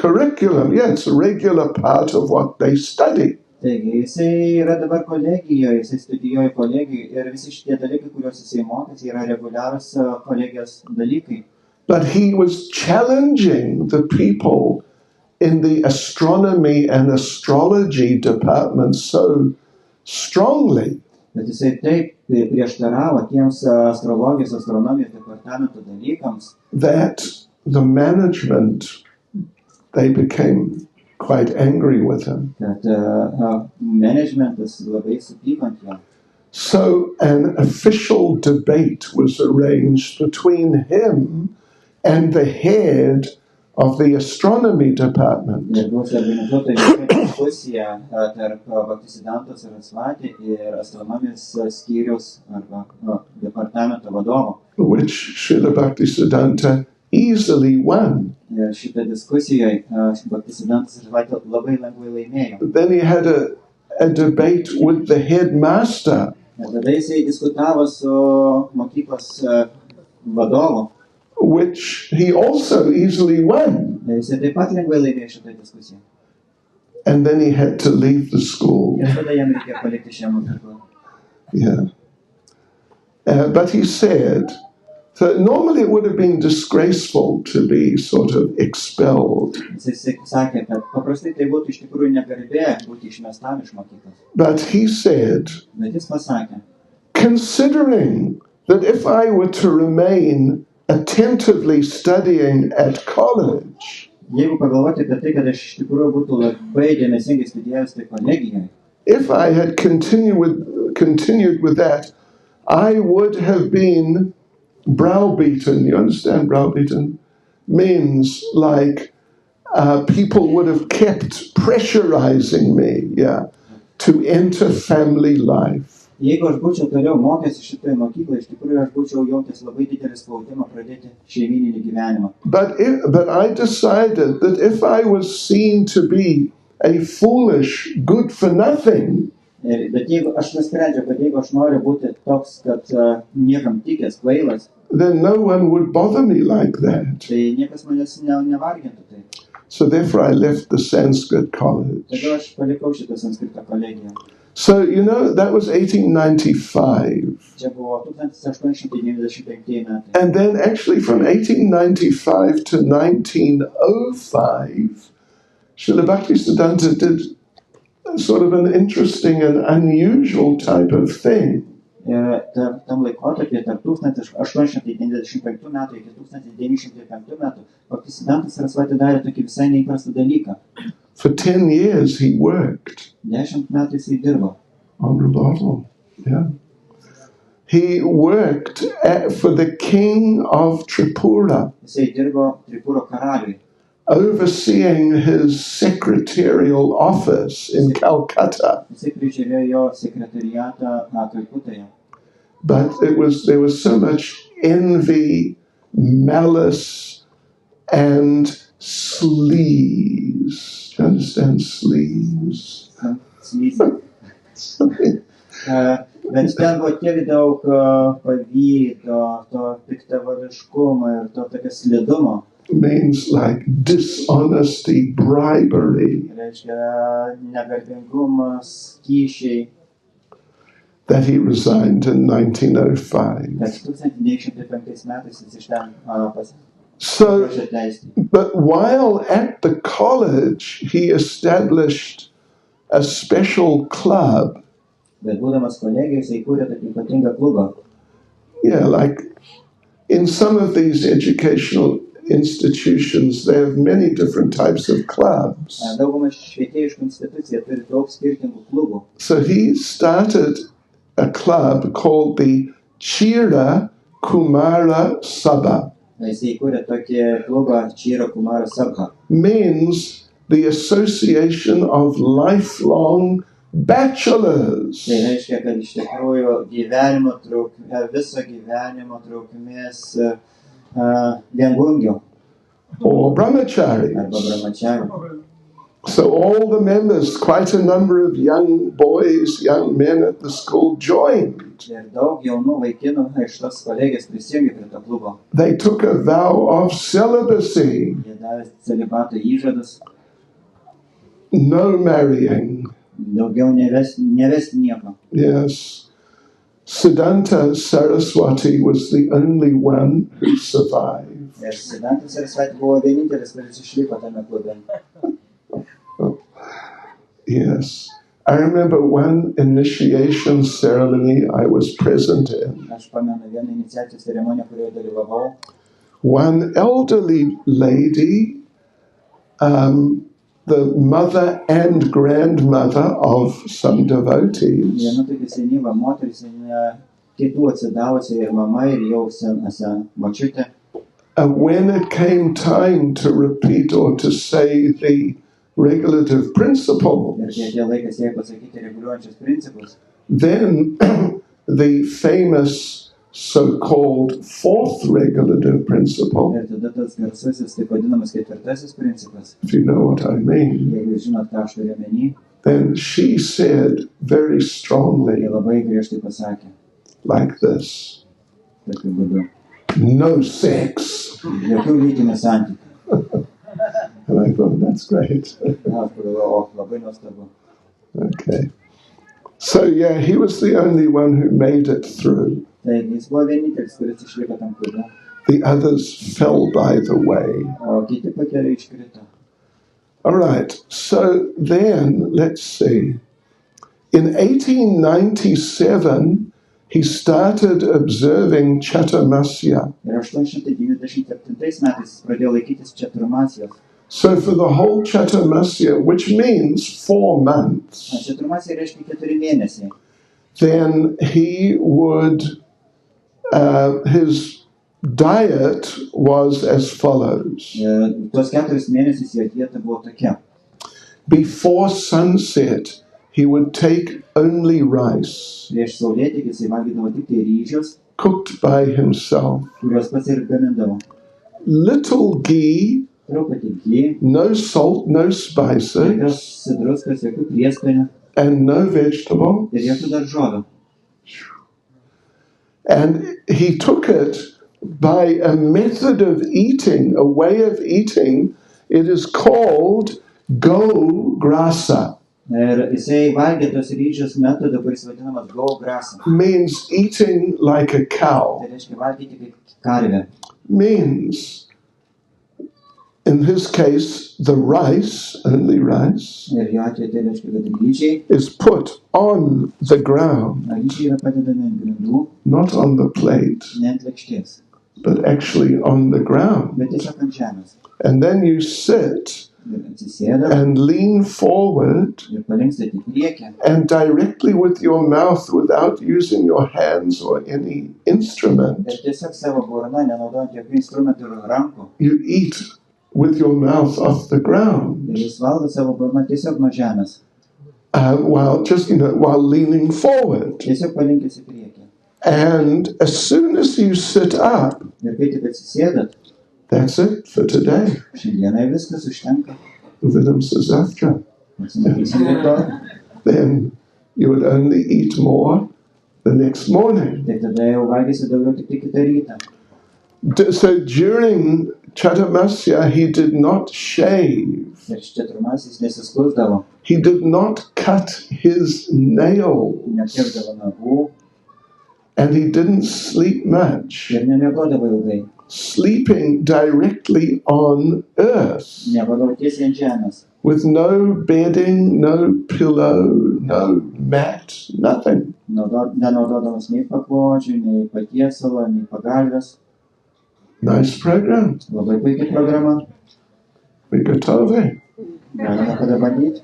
[SPEAKER 1] Yeah, it's a regular part of what they study.
[SPEAKER 3] Taigi, jisai yra dabar kolegijoje, jisai studijuoja kolegijoje ir visi šitie dalykai, kuriuos jisai mokėsi, yra reguliarūs kolegijos dalykai.
[SPEAKER 1] But he was challenging the people in the astronomy and astrology department so strongly.
[SPEAKER 3] Bet jisai taip prieštaravo tiems astrologijos, astronomijos departamento dalykams,
[SPEAKER 1] That the management, they became quite angry with him.
[SPEAKER 3] kad managementas labai supyko ant jo.
[SPEAKER 1] So an official debate was arranged between him and the head of the astronomy department.
[SPEAKER 3] Ir buvo suorganizuota viešoji diskusija tarp Bhaktisiddhantos Sarsvati ir astronomijos skyriaus arba departamento vadovo.
[SPEAKER 1] Which Srila Bhaktisiddhanta easily won.
[SPEAKER 3] Ir šitą diskusijoje Bhaktisiddhantas Sarsvati labai lengvai laimėjo.
[SPEAKER 1] Then he had a debate with the headmaster,
[SPEAKER 3] Ir tada jisai diskutavo su mokyklos vadovu.
[SPEAKER 1] which he also easily won.
[SPEAKER 3] Ir jisai taip pat lengvai laimėjo šitą diskusiją.
[SPEAKER 1] And then he had to leave the school.
[SPEAKER 3] Ir tada jam reikėjo palikti šią mokyklą.
[SPEAKER 1] Yeah. But he said, so normally it would have been disgraceful to be sort of expelled.
[SPEAKER 3] Jisai sakė, kad paprastai tai būtų iš tikrųjų negarbė būti išmestam iš mokyklos.
[SPEAKER 1] But he said,
[SPEAKER 3] Bet jis pasakė,
[SPEAKER 1] considering that if I were to remain attentively studying at college,
[SPEAKER 3] jeigu pagalvoti apie tai, kad aš iš tikrųjų būtų labai dėmesingai studijavęs tai kolegijoje,
[SPEAKER 1] if I had continued with that, I would have been browbeaten. You understand browbeaten? Means like people would have kept pressurizing me, to enter family life.
[SPEAKER 3] jeigu aš būčiau toliau mokęs šitoje mokykloje, iš tikrųjų aš būčiau jautęs labai didelį spaudimą pradėti šeimyninį gyvenimą.
[SPEAKER 1] But I decided that if I was seen to be a foolish, good for nothing,
[SPEAKER 3] Bet jeigu aš nusprendžiau, kad jeigu aš noriu būti toks, kad niekam tikęs, kvailas,
[SPEAKER 1] then no one would bother me like that.
[SPEAKER 3] tai niekas manęs nevargintų tai.
[SPEAKER 1] So therefore I left the Sanskrit college.
[SPEAKER 3] Todėl aš palikau šitą sanskrito kolegiją.
[SPEAKER 1] So, that was 1895.
[SPEAKER 3] Čia buvo 1895 metai.
[SPEAKER 1] And then actually from 1895 to 1905, Srila Bhaktisiddhanta did sort of an interesting and unusual type of thing.
[SPEAKER 3] Ir tam laikotarpyje tarp 1895 metų iki 1905 metų Bhaktisiddhantas Sarsvati darė tokį visai neįprastą dalyką.
[SPEAKER 1] For 10 years he worked
[SPEAKER 3] 10 metų jisai dirbo.
[SPEAKER 1] on rebuttal. Yeah. He worked for the king of Tripura,
[SPEAKER 3] Jisai dirbo Tripūro karaliui,
[SPEAKER 1] overseeing his secretarial office in Calcutta.
[SPEAKER 3] jisai prižiūrėjo jo sekretariatą Kalkutoje.
[SPEAKER 1] But there was so much envy, malice, and sleaze. Do you understand sleaze?
[SPEAKER 3] Bet Bet ten buvo tiek daug pavydo, to piktavališkumo ir to tokio slidumo.
[SPEAKER 1] Means like dishonesty, bribery,
[SPEAKER 3] Reiškia negarbingumas, kyšiai.
[SPEAKER 1] that he resigned in 1905.
[SPEAKER 3] Kad 1905 metais jis iš ten
[SPEAKER 1] So,
[SPEAKER 3] prašė atleisti.
[SPEAKER 1] but while at the college, he established a special club.
[SPEAKER 3] Bet būdamas kolegijai, jis įkūrė tokį ypatingą klubą.
[SPEAKER 1] Yeah, like in some of these educational institutions, they have many different types of clubs.
[SPEAKER 3] Dauguma švietėjiškų institucijų turi daug skirtingų klubų.
[SPEAKER 1] So he started a club called the Chira Kumara Sabha.
[SPEAKER 3] Jis įkūrė tokį klubą Chira Kumara Sabha.
[SPEAKER 1] Means the Association of Lifelong Bachelors.
[SPEAKER 3] Tai reiškia, kad iš tikrųjų viso gyvenimo trukmės viengungio
[SPEAKER 1] Or brahmacharis.
[SPEAKER 3] arba brahmacharių.
[SPEAKER 1] So all the members, quite a number of young boys, young men at the school joined.
[SPEAKER 3] Ir daug jaunų vaikinų iš tos kolegijos prisijungė prie to klubo.
[SPEAKER 1] They took a vow of celibacy,
[SPEAKER 3] Jie davė celibato įžadus,
[SPEAKER 1] no marrying.
[SPEAKER 3] daugiau nevesti nieko.
[SPEAKER 1] Yes. Siddhanta Sarsvati was the only one who survived.
[SPEAKER 3] Ir Siddhanta Sarsvati buvo vienintelis, kuris išliko tame klube.
[SPEAKER 1] Yes. I remember one initiation ceremony I was present in.
[SPEAKER 3] Aš pamenu vieną iniciacijos ceremoniją, kurioje dalyvavau.
[SPEAKER 1] One elderly lady, the mother and grandmother of some devotees,
[SPEAKER 3] Viena tokia senyva moteris, kitų atsidavusi ir mama, ir jau močiutė.
[SPEAKER 1] when it came time to repeat or to say the regulative
[SPEAKER 3] Ir
[SPEAKER 1] principles,
[SPEAKER 3] kai atėjo laikas jai pasakyti reguliuojančius principus,
[SPEAKER 1] then the famous so-called fourth regulative principle,
[SPEAKER 3] ir tada tas garsusis, taip vadinamas ketvirtasis principas,
[SPEAKER 1] if you know what I mean,
[SPEAKER 3] jeigu žinot, ką aš turiu omeny,
[SPEAKER 1] then she said very
[SPEAKER 3] tai
[SPEAKER 1] strongly
[SPEAKER 3] labai griežtai pasakė,
[SPEAKER 1] like this,
[SPEAKER 3] tokiu būdu.
[SPEAKER 1] no sex.
[SPEAKER 3] Jokių lytinių santykių.
[SPEAKER 1] And I thought, that's great.
[SPEAKER 3] Aš pagalvojau, labai nuostabu.
[SPEAKER 1] Okay. So yeah, he was the only one who made it through.
[SPEAKER 3] Taigi jis buvo vienintelis, kuris išliko tam klube,
[SPEAKER 1] The others fell by the way.
[SPEAKER 3] o kiti pakeliui iškrito.
[SPEAKER 1] All right, so then, let's see. In 1897, he started observing Chaturmasya.
[SPEAKER 3] Ir 897 metais jis pradėjo laikytis Čaturmasijos.
[SPEAKER 1] So for the whole Chaturmasya, which means 4 months,
[SPEAKER 3] Čaturmasija reiškia 4 mėnesiai.
[SPEAKER 1] then he would, his diet was as follows.
[SPEAKER 3] Tuos 4 mėnesius jo dieta buvo tokia.
[SPEAKER 1] Before sunset, he would take only rice,
[SPEAKER 3] Prieš saulėtekį jisai valgydavo tik tai ryžius,
[SPEAKER 1] cooked by himself,
[SPEAKER 3] kuriuos pats ir gamindavo.
[SPEAKER 1] little ghee,
[SPEAKER 3] Truputį ghee,
[SPEAKER 1] no salt, no spices,
[SPEAKER 3] jokios druskos, jokių prieskonių
[SPEAKER 1] and no vegetable.
[SPEAKER 3] ir jokių daržovių.
[SPEAKER 1] And he took it by a method of eating, a way of eating. It is called go grasa.
[SPEAKER 3] Ir jisai valgė tos ryžius metodą, kuris vadinamas go grasa.
[SPEAKER 1] Means eating like a cow.
[SPEAKER 3] Tai reiškia valgyti kaip karvė.
[SPEAKER 1] Means, in his case, the rice, only rice,
[SPEAKER 3] Ir jo atveju tai reiškia, kad ryžiai,
[SPEAKER 1] is put on the ground,
[SPEAKER 3] ryžiai yra padedami ant grindų,
[SPEAKER 1] not on the plate,
[SPEAKER 3] ne ant lėkštės,
[SPEAKER 1] but actually on the ground.
[SPEAKER 3] bet tiesiog ant žemės.
[SPEAKER 1] And then you sit
[SPEAKER 3] Ir atsisėda
[SPEAKER 1] and lean forward
[SPEAKER 3] ir palinkstate į priekį.
[SPEAKER 1] and directly with your mouth, without using your hands or any instrument,
[SPEAKER 3] Ir tiesiog savo burna, nenaudojant jokių instrumentų ir rankų.
[SPEAKER 1] you eat with your mouth off the ground,
[SPEAKER 3] Ir jis valgo savo burną tiesiog nuo žemės.
[SPEAKER 1] while leaning forward.
[SPEAKER 3] Tiesiog palinkęs į priekį.
[SPEAKER 1] And as soon as you sit up,
[SPEAKER 3] Ir kai tik atsisėdat,
[SPEAKER 1] that's it for today.
[SPEAKER 3] šiandienai viskas užtenka.
[SPEAKER 1] Vidam sasaftra.
[SPEAKER 3] Pasimatysim rytoj.
[SPEAKER 1] Then you would only eat more the next morning.
[SPEAKER 3] Tai tada jau valgysi daugiau tik kitą rytą.
[SPEAKER 1] So during Chatumasya, he did not shave.
[SPEAKER 3] Ir Četurmasis nesiskusdavo,
[SPEAKER 1] He did not cut his nails.
[SPEAKER 3] nekirpdavo nagų
[SPEAKER 1] And he didn't sleep much.
[SPEAKER 3] ir nemiegodavo ilgai.
[SPEAKER 1] Sleeping directly on earth.
[SPEAKER 3] Miegodavo tiesiai ant žemės.
[SPEAKER 1] With no bedding, no pillow, no mat, nothing.
[SPEAKER 3] Nenaudodamas nei paklodžių, nei patiesalo, nei pagalvės.
[SPEAKER 1] Nice program.
[SPEAKER 3] Labai puikia programa.
[SPEAKER 1] We go Tove.
[SPEAKER 3] Galime kada bandyti.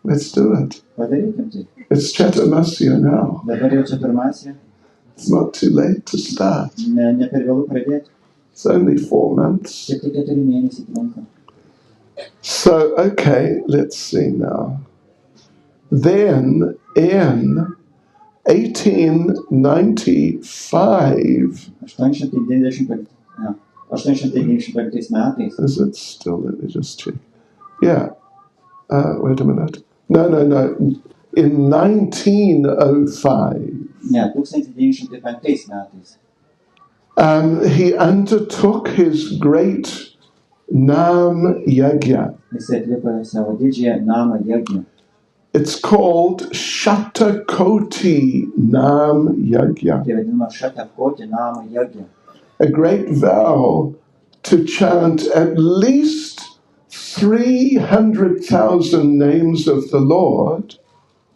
[SPEAKER 1] Let's do it.
[SPEAKER 3] Padarykim tai.
[SPEAKER 1] It's Chatumasya now.
[SPEAKER 3] Dabar jau Četurmasija.
[SPEAKER 1] It's not too late to start.
[SPEAKER 3] Ne per vėlų pradėti.
[SPEAKER 1] It's only 4 months.
[SPEAKER 3] Tik 4 mėnesiai trunka.
[SPEAKER 1] So, okay, let's see now. Then in 1895,
[SPEAKER 3] 895 metais.
[SPEAKER 1] is it still? Let me just check. Yeah. Wait a minute. No. In 1905,
[SPEAKER 3] Ne, 1905 metais.
[SPEAKER 1] he undertook his great Nam Yajna.
[SPEAKER 3] Jis atliko savo didžiąją namą jagną.
[SPEAKER 1] It's called Shatakoti Nam Yajna.
[SPEAKER 3] Tai vadinama Šatakoti namą jagną.
[SPEAKER 1] A great vow to chant at least 300,000 names of the Lord.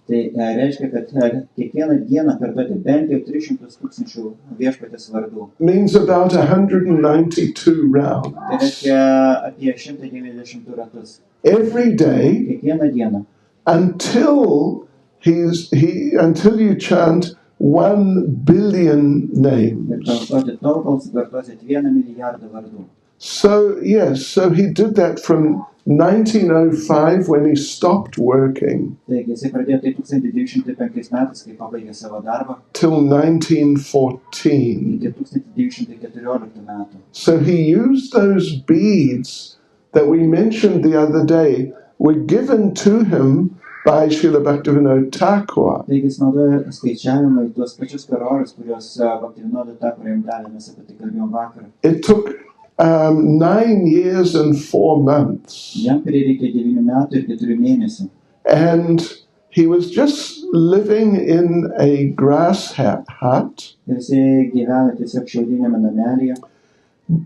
[SPEAKER 3] Tai reiškia, kad kiekvieną dieną kartuoti bent jau 300,000 viešpatės vardų.
[SPEAKER 1] Means about 192 rounds.
[SPEAKER 3] Tai reiškia apie 190 ratus.
[SPEAKER 1] Every day
[SPEAKER 3] Kiekvieną dieną.
[SPEAKER 1] until you chant 1 billion
[SPEAKER 3] Ir
[SPEAKER 1] names.
[SPEAKER 3] kartuoti tol, kol sukartuosit 1 milijardą vardų.
[SPEAKER 1] So he did that from 1905 when he stopped working
[SPEAKER 3] Taigi jisai pradėjo tai 1905 metais, kai pabaigė savo darbą,
[SPEAKER 1] till 1914.
[SPEAKER 3] iki 1914 metų.
[SPEAKER 1] So he used those beads that we mentioned the other day were given to him by Srila Bhaktisiddhanta Thakur.
[SPEAKER 3] Taigi jis naudoja skaičiavimą į tuos pačius karolius, kuriuos Bhaktisiddhanta Thakur jam davė, mes apie tai kalbėjom vakar.
[SPEAKER 1] It took 9 years and 4 months.
[SPEAKER 3] Jam prireikė 9 metų ir 4 mėnesių.
[SPEAKER 1] And he was just living in a grass hut.
[SPEAKER 3] Ir jisai gyveno tiesiog šiaudinėme namelyje.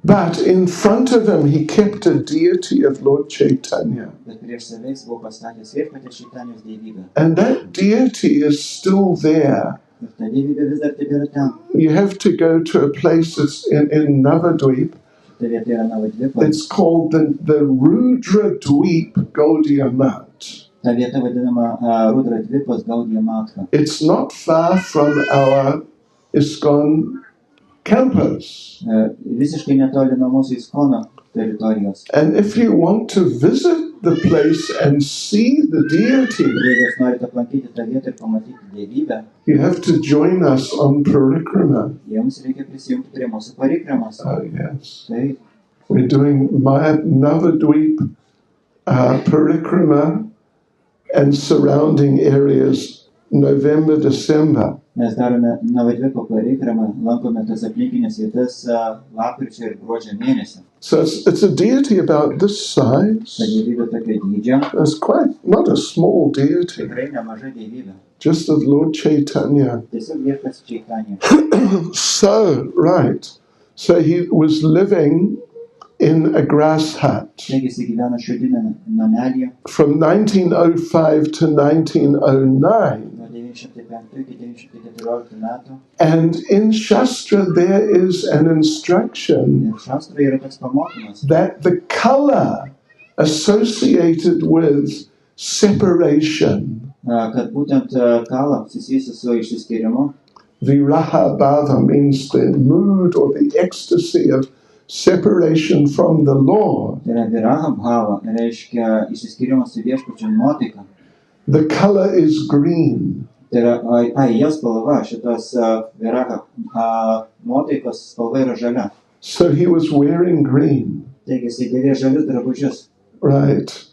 [SPEAKER 1] But in front of him, he kept a deity of Lord Chaitanya.
[SPEAKER 3] Bet prieš save jis buvo pastatęs viešpatės Čaitanijos dievybę.
[SPEAKER 1] And that deity is still there.
[SPEAKER 3] Ir ta dievybė vis dar tebėra ten.
[SPEAKER 1] You have to go to a place that's in Navadvip.
[SPEAKER 3] Ta vieta yra Navadvipas.
[SPEAKER 1] It's called the Rudra Dweep Gaudiya Mat.
[SPEAKER 3] Ta vieta vadinama Rudra Dvipas Gaudiya Matha.
[SPEAKER 1] It's not far from our ISKCON campus.
[SPEAKER 3] Visiškai netoli nuo mūsų ISKCON teritorijos.
[SPEAKER 1] And if you want to visit the place and see the deity,
[SPEAKER 3] Ir jeigu jūs norite aplankyti tą vietą ir pamatyti dievybę,
[SPEAKER 1] you have to join us on parikrama.
[SPEAKER 3] jums reikia prisijungti prie mūsų parikramos.
[SPEAKER 1] Oh, yes.
[SPEAKER 3] Tai
[SPEAKER 1] We're doing Navadvip parikrama and surrounding areas November, December.
[SPEAKER 3] mes darome Navadvipo parikramą, lankome tas aplinkinės vietas lapkričio ir gruodžio mėnesį.
[SPEAKER 1] So it's a deity about this size.
[SPEAKER 3] Ta dievybė tokia dydžio,
[SPEAKER 1] It's quite not a small deity,
[SPEAKER 3] tikrai nemaža dievybė.
[SPEAKER 1] just of Lord Chaitanya.
[SPEAKER 3] Tiesiog viešpats Čaitanija.
[SPEAKER 1] So, right. So he was living in a grass hut.
[SPEAKER 3] Taigi jis gyveno šiaudinėme namelyje
[SPEAKER 1] From 1905 to 1909.
[SPEAKER 3] nuo 905 iki 914 metų.
[SPEAKER 1] And in Shastra there is an instruction
[SPEAKER 3] Ir šastroje yra toks pamokymas,
[SPEAKER 1] that the color associated with separation,
[SPEAKER 3] kad būtent kala susijusi su išsiskyrimu,
[SPEAKER 1] viraha bhava means the mood or the ecstasy of separation from the Lord.
[SPEAKER 3] tai yra viraha bhava, reiškia išsiskyrimo su viešpačiu nuotaika.
[SPEAKER 1] The color is green.
[SPEAKER 3] Tai yra, jos spalva, šitos viraha nuotaikos spalva yra žalia.
[SPEAKER 1] So he was wearing green,
[SPEAKER 3] Taigi jis dėvėjo žalius drabužius.
[SPEAKER 1] right?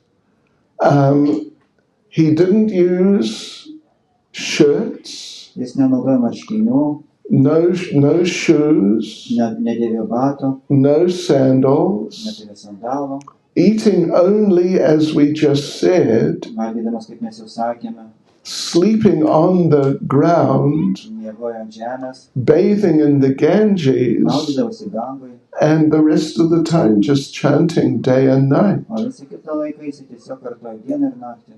[SPEAKER 1] He didn't use shirts.
[SPEAKER 3] Jis nenaudojo marškinių,
[SPEAKER 1] no shoes,
[SPEAKER 3] nedėvėjo batų,
[SPEAKER 1] no sandals,
[SPEAKER 3] nedėvėjo sandalų,
[SPEAKER 1] eating only as we just said,
[SPEAKER 3] valgydamas, kaip mes jau sakėme,
[SPEAKER 1] sleeping on the ground,
[SPEAKER 3] miegojo ant žemės,
[SPEAKER 1] bathing in the Ganges,
[SPEAKER 3] maudydavosi Gangoj,
[SPEAKER 1] and the rest of the time just chanting day and night.
[SPEAKER 3] o visą kitą laiką jis tiesiog kartojo dieną ir naktį.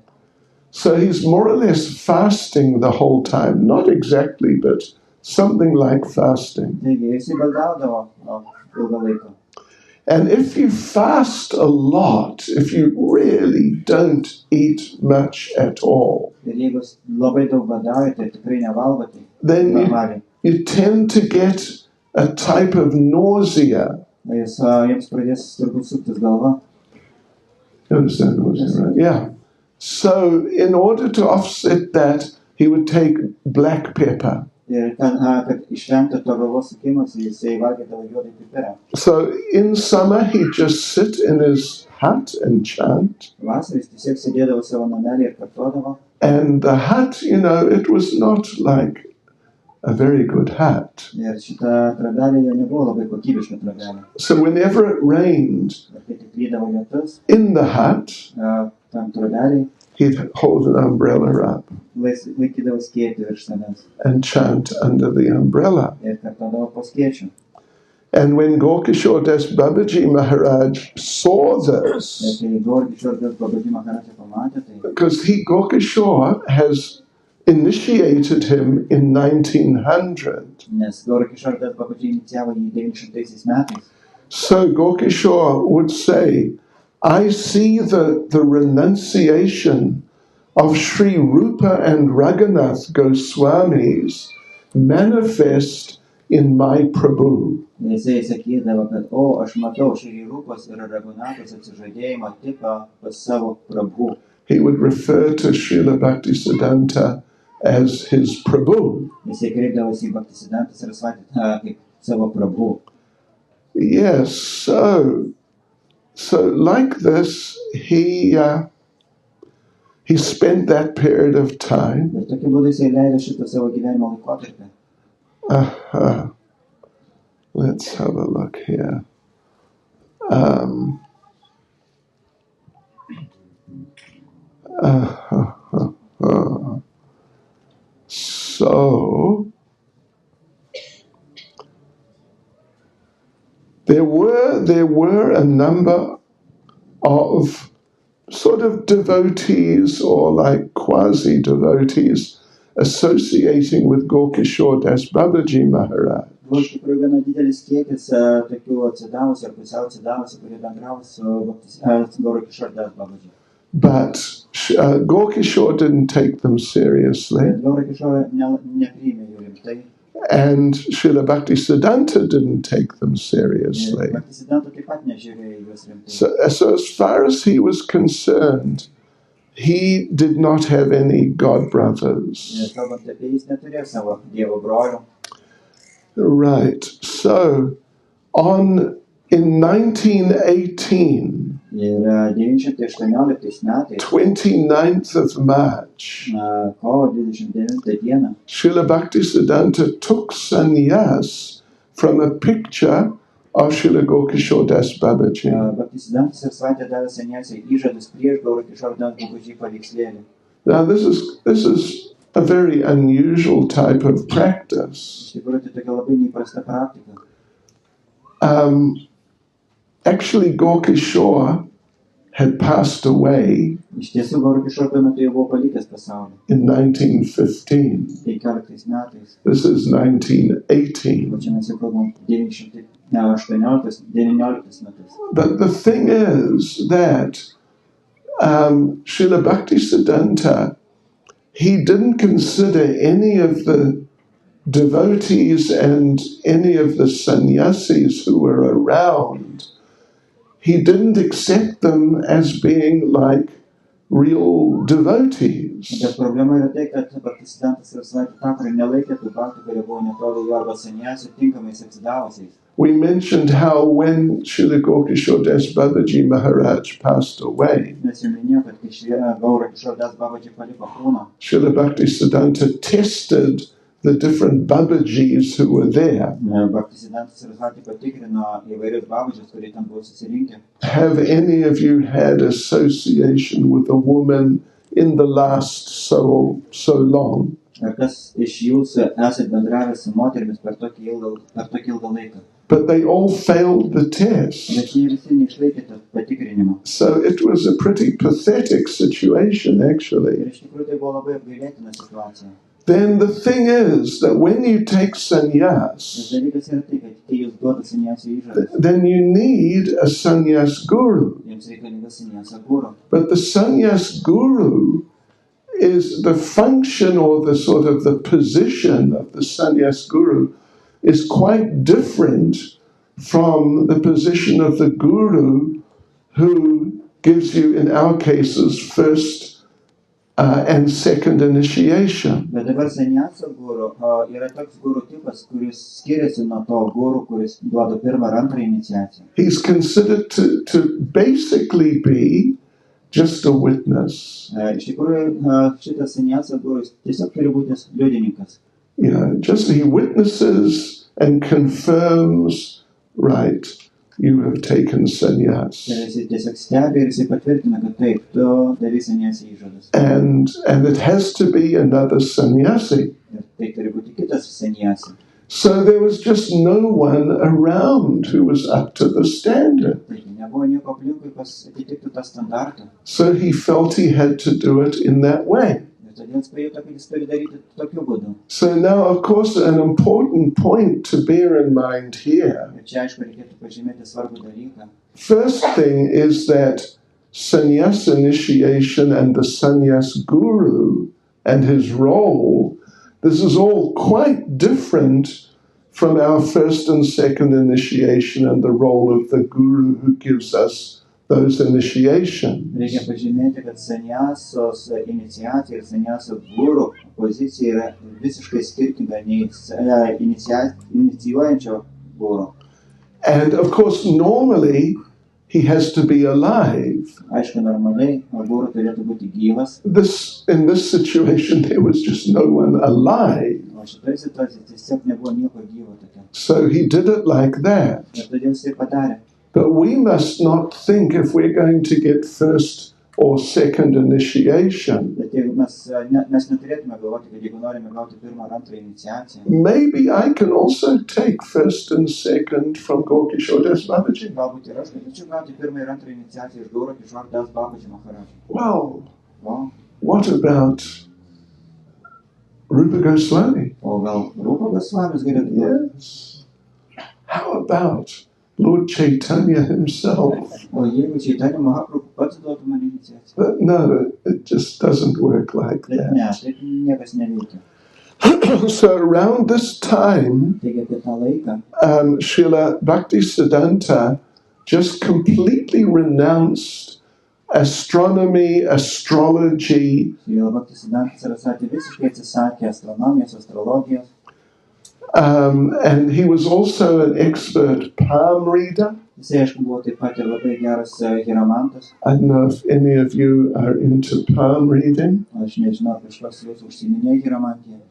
[SPEAKER 1] So he's more or less fasting the whole time, not exactly, but something like fasting.
[SPEAKER 3] Taigi jis įbaldaudavo ilgą laiką.
[SPEAKER 1] And if you fast a lot, if you really don't eat much at all,
[SPEAKER 3] Ir jeigu labai daug badaujate ir tikrai nevalgote,
[SPEAKER 1] then
[SPEAKER 3] normaliai,
[SPEAKER 1] you tend to get a type of nausea.
[SPEAKER 3] jums pradės turbūt suktis galva.
[SPEAKER 1] You understand nausea, right? Yeah. So in order to offset that, he would take black pepper.
[SPEAKER 3] Ir kad išvengti to galvos sukimus, jisai valgydavo juodą pipirą.
[SPEAKER 1] So in summer, he'd just sit in his hut and chant.
[SPEAKER 3] Vasarą jis tiesiog sėdėdavo savo namelį ir kartodavo.
[SPEAKER 1] And the hut, it was not like a very good hut.
[SPEAKER 3] Ir šita trobelė jau nebuvo labai kokybiška trobelė.
[SPEAKER 1] So whenever it rained
[SPEAKER 3] Ir kai tik lydavo lietus,
[SPEAKER 1] in the hut,
[SPEAKER 3] tam trobelį
[SPEAKER 1] he'd hold an umbrella up
[SPEAKER 3] laikydavo skėtį virš savęs
[SPEAKER 1] and chant under the umbrella.
[SPEAKER 3] ir kartodavo po skėčių.
[SPEAKER 1] And when Gokishore Das Babaji Maharaj saw this,
[SPEAKER 3] Ir kai Gorkishore Babaji Maharajai pamatė tai,
[SPEAKER 1] because Gokishore has initiated him in 1900.
[SPEAKER 3] nes Gorkishore Babaji inicijavo jį 900 metais.
[SPEAKER 1] So Gokishore would say, I see the renunciation of Sri Rupa and Raghunath Goswamis manifest in my Prabhu.
[SPEAKER 3] Jisai sakydavo, kad aš matau Šri Rupos ir Raghunathos atsižadėjimo tipą pas savo Prabhu.
[SPEAKER 1] He would refer to Srila Bhaktisiddhanta as his Prabhu.
[SPEAKER 3] Jisai kreipdavosi į Bhaktisiddhanta Sarsvati kaip savo Prabhu.
[SPEAKER 1] Yes, so like this, he spent that period of time.
[SPEAKER 3] Ir tokiu būdu jisai leido šitą savo gyvenimo laikotarpį.
[SPEAKER 1] Let's have a look here. So there were a number of sort of devotees or like quasi-devotees associating with Gokishore Das Babaji Maharaj.
[SPEAKER 3] Buvo iš tikrųjų gana didelis kiekis tokių atsidavusių ar pusiau atsidavusių, kurie bendravo su Gorkishore Das Babaji.
[SPEAKER 1] But Gokishore didn't take them seriously.
[SPEAKER 3] Bet Gorkishore nepriėmė jų rimtai.
[SPEAKER 1] And Srila Bhaktisiddhanta didn't take them seriously.
[SPEAKER 3] Ir Bhaktisiddhanta taip pat nežiūrėjo juos rimtai.
[SPEAKER 1] So as far as he was concerned, he did not have any god brothers.
[SPEAKER 3] Ir kalbant apie jis neturėjo savo dievo brolių.
[SPEAKER 1] Right. So in 1918,
[SPEAKER 3] Ir 918 metais,
[SPEAKER 1] 29th of March,
[SPEAKER 3] kovo 29 dieną,
[SPEAKER 1] Srila Bhaktisiddhanta took sannyas from a picture of Srila Gokishore Das Babaji.
[SPEAKER 3] Bhaktisiddhanta Sarsvati davė seniausiai įžadus prieš Gorkishore Das Babaji paveikslėlį.
[SPEAKER 1] Now this is a very unusual type of practice.
[SPEAKER 3] Iš tikrųjų, tai tokia labai neįprasta praktika.
[SPEAKER 1] Actually, Gokishore had passed away
[SPEAKER 3] Iš tiesų, Gorkishore tuo metu jau buvo palikęs pasaulį.
[SPEAKER 1] in 1915.
[SPEAKER 3] 15 metais.
[SPEAKER 1] This is 1918.
[SPEAKER 3] O čia mes jau kalbam 19 metais.
[SPEAKER 1] But the thing is that Srila Bhaktisiddhanta, he didn't consider any of the devotees and any of the sannyasis who were around, he didn't accept them as being like real devotees.
[SPEAKER 3] Bet problema yra tai, kad Bhaktisiddhantas Sarsvati Thakur nelaikė tų baktų, kurie buvo netoli jo arba seniausių tinkamais atsidavusiais.
[SPEAKER 1] We mentioned how when Srila Gokishore Das Babaji Maharaj passed away,
[SPEAKER 3] Mes jau minėjome, kad kai Gorkishore Das Babaji paliko kūną,
[SPEAKER 1] Srila Bhaktisiddhanta tested the different Babajis who were there,
[SPEAKER 3] Bhaktisiddhanta Sarsvati patikrino įvairius babažius, kurie ten buvo susirinkę.
[SPEAKER 1] have any of you had association with a woman in the last so long?
[SPEAKER 3] Ar kas iš jūsų esate bendravę su moterimis per tokį ilgą laiką?
[SPEAKER 1] But they all failed the test.
[SPEAKER 3] Bet jie visi neišlaikė to patikrinimo.
[SPEAKER 1] So it was a pretty pathetic situation, actually.
[SPEAKER 3] Ir iš tikrųjų tai buvo labai apgailėtina situacija.
[SPEAKER 1] Then the thing is that when you take sannyas,
[SPEAKER 3] Dalykas yra tai, kad kai jūs duoda sannyasio įžadas,
[SPEAKER 1] then you need a sannyas guru.
[SPEAKER 3] jums reikalingas sannyasio guru.
[SPEAKER 1] But the sannyas guru is the function or the sort of the position of the sannyas guru is quite different from the position of the guru who gives you, in our cases, first and second initiation.
[SPEAKER 3] Bet dabar sannyasio guru yra toks guru tipas, kuris skiriasi nuo to guru, kuris duoda pirmą ir antrą iniciaciją.
[SPEAKER 1] He's considered to basically be just a witness.
[SPEAKER 3] Iš tikrųjų, šitas sannyasio gurus tiesiog turi būti liudininkas.
[SPEAKER 1] Just he witnesses and confirms, right, you have taken sannyas.
[SPEAKER 3] Ir jis tiesiog stebi ir jis patvirtina, kad taip, tu davai sannyasio įžadas.
[SPEAKER 1] And it has to be another sannyasi.
[SPEAKER 3] Ir tai turi būti kitas sannyasi.
[SPEAKER 1] So there was just no one around who was up to the standard.
[SPEAKER 3] Taigi nebuvo nieko aplinkui, kas atitiktų tą standartą.
[SPEAKER 1] So he felt he had to do it in that way.
[SPEAKER 3] Ir todėl jis pajuto, kad jis turi daryti tokiu būdu.
[SPEAKER 1] So now, of course, an important point to bear in mind here.
[SPEAKER 3] Ir čia, aišku, reikėtų pažymėti svarbų dalyką.
[SPEAKER 1] First thing is that sannyas initiation and the sannyas guru and his role, this is all quite different from our first and second initiation and the role of the guru who gives us those initiation.
[SPEAKER 3] Reikia pažymėti, kad sanyasos iniciacija ir sanyaso guru pozicija yra visiškai skirtinga nei inicijuojančio guru.
[SPEAKER 1] And of course, normally, he has to be alive.
[SPEAKER 3] Aišku, normaliai guru turėtų būti gyvas.
[SPEAKER 1] In this situation, there was just no one alive.
[SPEAKER 3] O šitoje situacijoje tiesiog nebuvo nieko gyvo tokia.
[SPEAKER 1] So he did it like that.
[SPEAKER 3] Ir todėl jis tai padarė.
[SPEAKER 1] But we must not think if we're going to get first or second initiation,
[SPEAKER 3] Bet jeigu mes neturėtume galvoti, kad jeigu norime gauti pirmą ar antrą iniciaciją,
[SPEAKER 1] maybe I can also take first and second from Gorky Shodas Babaji.
[SPEAKER 3] galbūt ir aš galėčiau gauti pirmą ir antrą iniciaciją iš Guru Kishore Das Babaji Maharaj.
[SPEAKER 1] Wow,
[SPEAKER 3] Wow.
[SPEAKER 1] what about Rupa Goswami?
[SPEAKER 3] O gal Rupa Goswamis galėtų gauti?
[SPEAKER 1] Yes. How about Lord Chaitanya himself?
[SPEAKER 3] O jeigu Chaitanya Mahaprabhu pats duotų man iniciaciją?
[SPEAKER 1] But no, it just doesn't work like
[SPEAKER 3] Bet ne,
[SPEAKER 1] that.
[SPEAKER 3] taip niekas neveikia.
[SPEAKER 1] So around this time,
[SPEAKER 3] Taigi apie tą laiką
[SPEAKER 1] Srila Bhaktisiddhanta just completely renounced astronomy, astrology,
[SPEAKER 3] Srila Bhaktisiddhanta Sarsvati visiškai atsisakė astronomijos, astrologijos.
[SPEAKER 1] And he was also an expert palm reader.
[SPEAKER 3] Jisai, aišku, buvo taip pat ir labai geras hieromantas.
[SPEAKER 1] I don't know if any of you are into palm reading.
[SPEAKER 3] Aš nežinau, ar kažkas jūsų užsiminė hieromantiją.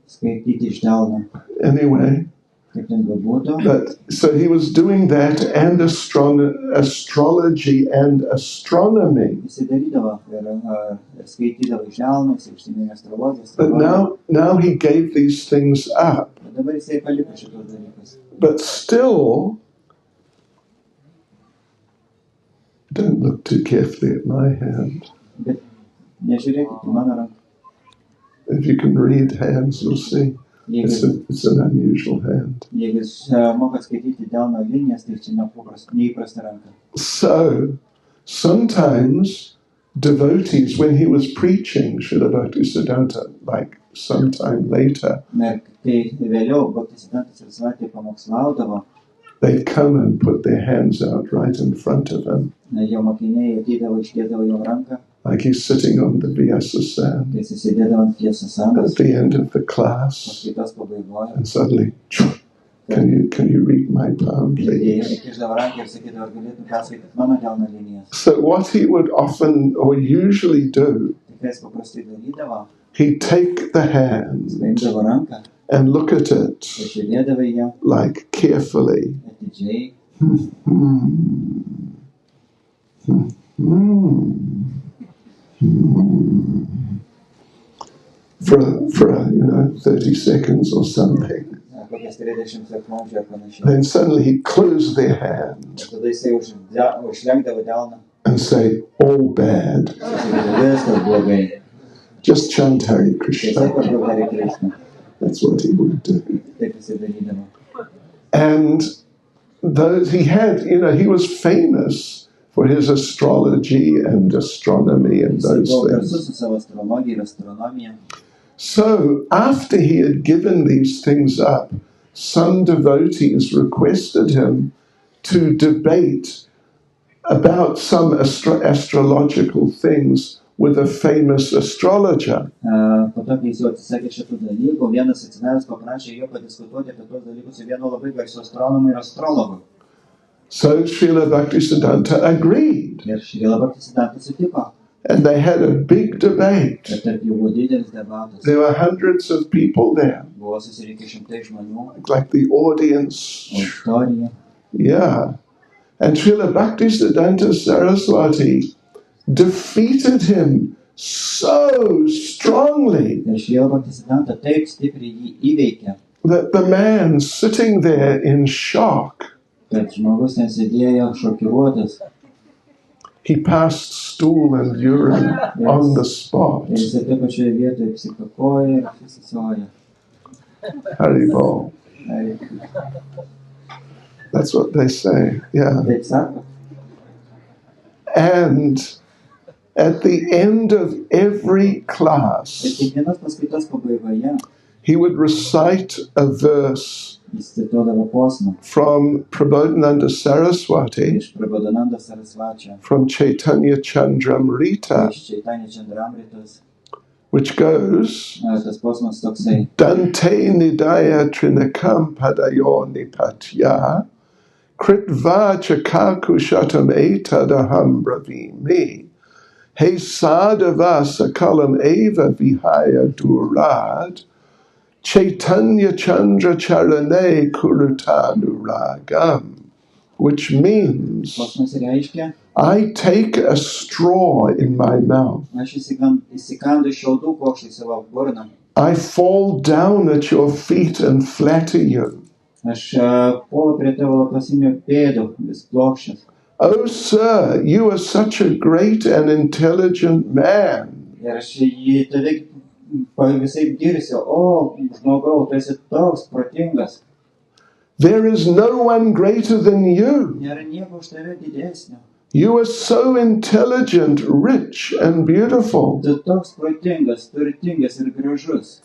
[SPEAKER 3] Skaityti iš delno.
[SPEAKER 1] Anyway,
[SPEAKER 3] Kaip ten bebūtų.
[SPEAKER 1] but so he was doing that and astrology and astronomy.
[SPEAKER 3] Jisai darydavo ir skaitydavo iš delno, jisai užsiminė astrologiją.
[SPEAKER 1] But now he gave these things up.
[SPEAKER 3] Bet dabar jisai paliko šitos dalykus.
[SPEAKER 1] But still, don't look too carefully at my hand.
[SPEAKER 3] Bet nežiūrėkit į mano ranką.
[SPEAKER 1] If you can read hands, you'll see. It's an unusual hand.
[SPEAKER 3] Jeigu moka skaityti delno linijas, tai čia neįprasta ranka.
[SPEAKER 1] So, sometimes devotees, when he was preaching Srila Bhaktisiddhanta, like sometime later,
[SPEAKER 3] Na, kai vėliau Bhaktisiddhanta Sarsvati pamokslaudavo,
[SPEAKER 1] they'd come and put their hands out right in front of him,
[SPEAKER 3] jo mokiniai ateidavo, ištiesdavo jo ranką,
[SPEAKER 1] like he's sitting on the Vyasa
[SPEAKER 3] kai jis sėdėdavo ant tiesų sanos,
[SPEAKER 1] at the end of the class,
[SPEAKER 3] paskaitos pabaigoje.
[SPEAKER 1] and suddenly, can you read my palm,
[SPEAKER 3] Ir
[SPEAKER 1] please?
[SPEAKER 3] įkišdavo ranką ir sakydavo, ar galėtum perskaityti mano delno linijas.
[SPEAKER 1] So what he would often or usually do,
[SPEAKER 3] Tai ką jis paprastai darydavo,
[SPEAKER 1] he'd take the hand
[SPEAKER 3] paimdavo ranką
[SPEAKER 1] and look at it
[SPEAKER 3] ir žiūrėdavo į ją
[SPEAKER 1] like carefully.
[SPEAKER 3] atidžiai.
[SPEAKER 1] For 30 seconds or something.
[SPEAKER 3] Kokias 30 sekundžių ar panašiai.
[SPEAKER 1] Then suddenly he'd close their hand
[SPEAKER 3] Ir tada jisai užlenkdavo delną.
[SPEAKER 1] and say, all bad.
[SPEAKER 3] Viskas blogai.
[SPEAKER 1] Just chant Hare Krishna.
[SPEAKER 3] Tiesiog kažkaip Hare Krishna.
[SPEAKER 1] That's what he would do.
[SPEAKER 3] Taip jisai darydavo.
[SPEAKER 1] And those he was famous for his astrology and astronomy and
[SPEAKER 3] Jisai
[SPEAKER 1] those
[SPEAKER 3] buvo garsus
[SPEAKER 1] things.
[SPEAKER 3] su savo astrologija ir astronomija.
[SPEAKER 1] So after he had given these things up, some devotees requested him to debate about some astrological things with a famous astrologer.
[SPEAKER 3] Po to, kai jis jau atsisakė šitų dalykų, vienas atsinavęs paprašė jo padiskutuoti apie tos dalykus su vienu labai garsiu astronomu ir astrologu.
[SPEAKER 1] So Srila Bhaktisiddhanta agreed.
[SPEAKER 3] Ir Srila Bhaktisiddhanta sutiko.
[SPEAKER 1] And they had a big debate.
[SPEAKER 3] Ir tarp jų buvo didelis debatas.
[SPEAKER 1] There were hundreds of people there,
[SPEAKER 3] Buvo susirinkę šimtai žmonių,
[SPEAKER 1] like the audience.
[SPEAKER 3] auditorija.
[SPEAKER 1] Yeah. And Srila Bhaktisiddhanta Saraswati defeated him so strongly
[SPEAKER 3] Ir Srila Bhaktisiddhanta taip stipriai jį įveikė,
[SPEAKER 1] that the man sitting there in shock,
[SPEAKER 3] kad žmogus ten sėdėjo šokiruotas.
[SPEAKER 1] he passed stool and urine on the spot.
[SPEAKER 3] Ir jisai taip pačioje vietoje apsikakoja ir apsisisioja.
[SPEAKER 1] Haribol. That's what they say. Yeah.
[SPEAKER 3] Taip sako.
[SPEAKER 1] And at the end of every
[SPEAKER 3] Ir
[SPEAKER 1] class,
[SPEAKER 3] kiekvienos paskaitos pabaigoje
[SPEAKER 1] he would recite a verse
[SPEAKER 3] jis cituodavo posmą
[SPEAKER 1] from Prabodhananda Saraswati,
[SPEAKER 3] iš Prabodhananda Sarsvačio,
[SPEAKER 1] from Chaitanya Chandramrita,
[SPEAKER 3] iš Chaitanya Chandramritos.
[SPEAKER 1] which goes,
[SPEAKER 3] Tas posmas toksai.
[SPEAKER 1] Dante nidaya trinakam padayo nipatya, kritva chakaku shatam etadaham bravimi, he sadava sakalam eva vihaya durad, Chaitanya Chandra Charane Kurutanuragam, which means,
[SPEAKER 3] Posmas reiškia,
[SPEAKER 1] I take a straw in my mouth.
[SPEAKER 3] aš įsikandu šiaudų kuokštą į savo burną.
[SPEAKER 1] I fall down at your feet and flatter you.
[SPEAKER 3] Aš puolu prie tavo lapasinių pėdų, vis plokščias.
[SPEAKER 1] Oh, sir, you are such a great and intelligent man.
[SPEAKER 3] Ir aš jį tave visai girsiu, o, žmogau, tu esi toks protingas.
[SPEAKER 1] There is no one greater than you.
[SPEAKER 3] Nėra nieko už tave didesnio.
[SPEAKER 1] You are so intelligent, rich, and beautiful.
[SPEAKER 3] Tu toks protingas, turtingas ir gražus.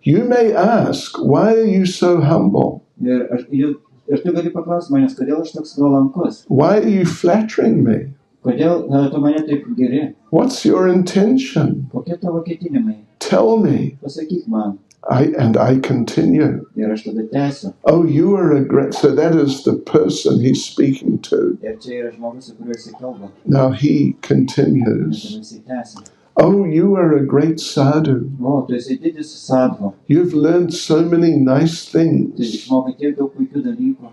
[SPEAKER 1] You may ask, why are you so humble?
[SPEAKER 3] Ir tu gali paklausti manęs, kodėl aš toks nuolankus?
[SPEAKER 1] Why are you flattering me?
[SPEAKER 3] Kodėl tu mane taip geri?
[SPEAKER 1] What's your intention?
[SPEAKER 3] Kokie tavo ketinimai?
[SPEAKER 1] Tell me.
[SPEAKER 3] Pasakyk man.
[SPEAKER 1] And I continue.
[SPEAKER 3] Ir aš tada tęsiu.
[SPEAKER 1] Oh, you are a great... So that is the person he's speaking to.
[SPEAKER 3] Ir čia yra žmogus, su kuriuo jisai kalba.
[SPEAKER 1] Now he
[SPEAKER 3] Ir tada
[SPEAKER 1] continues.
[SPEAKER 3] jisai tęsia.
[SPEAKER 1] Oh, you are a great sadhu.
[SPEAKER 3] O, tu esi didis sadhu.
[SPEAKER 1] You've learned so many nice
[SPEAKER 3] Tu
[SPEAKER 1] things.
[SPEAKER 3] išmokai tiek daug puikių dalykų.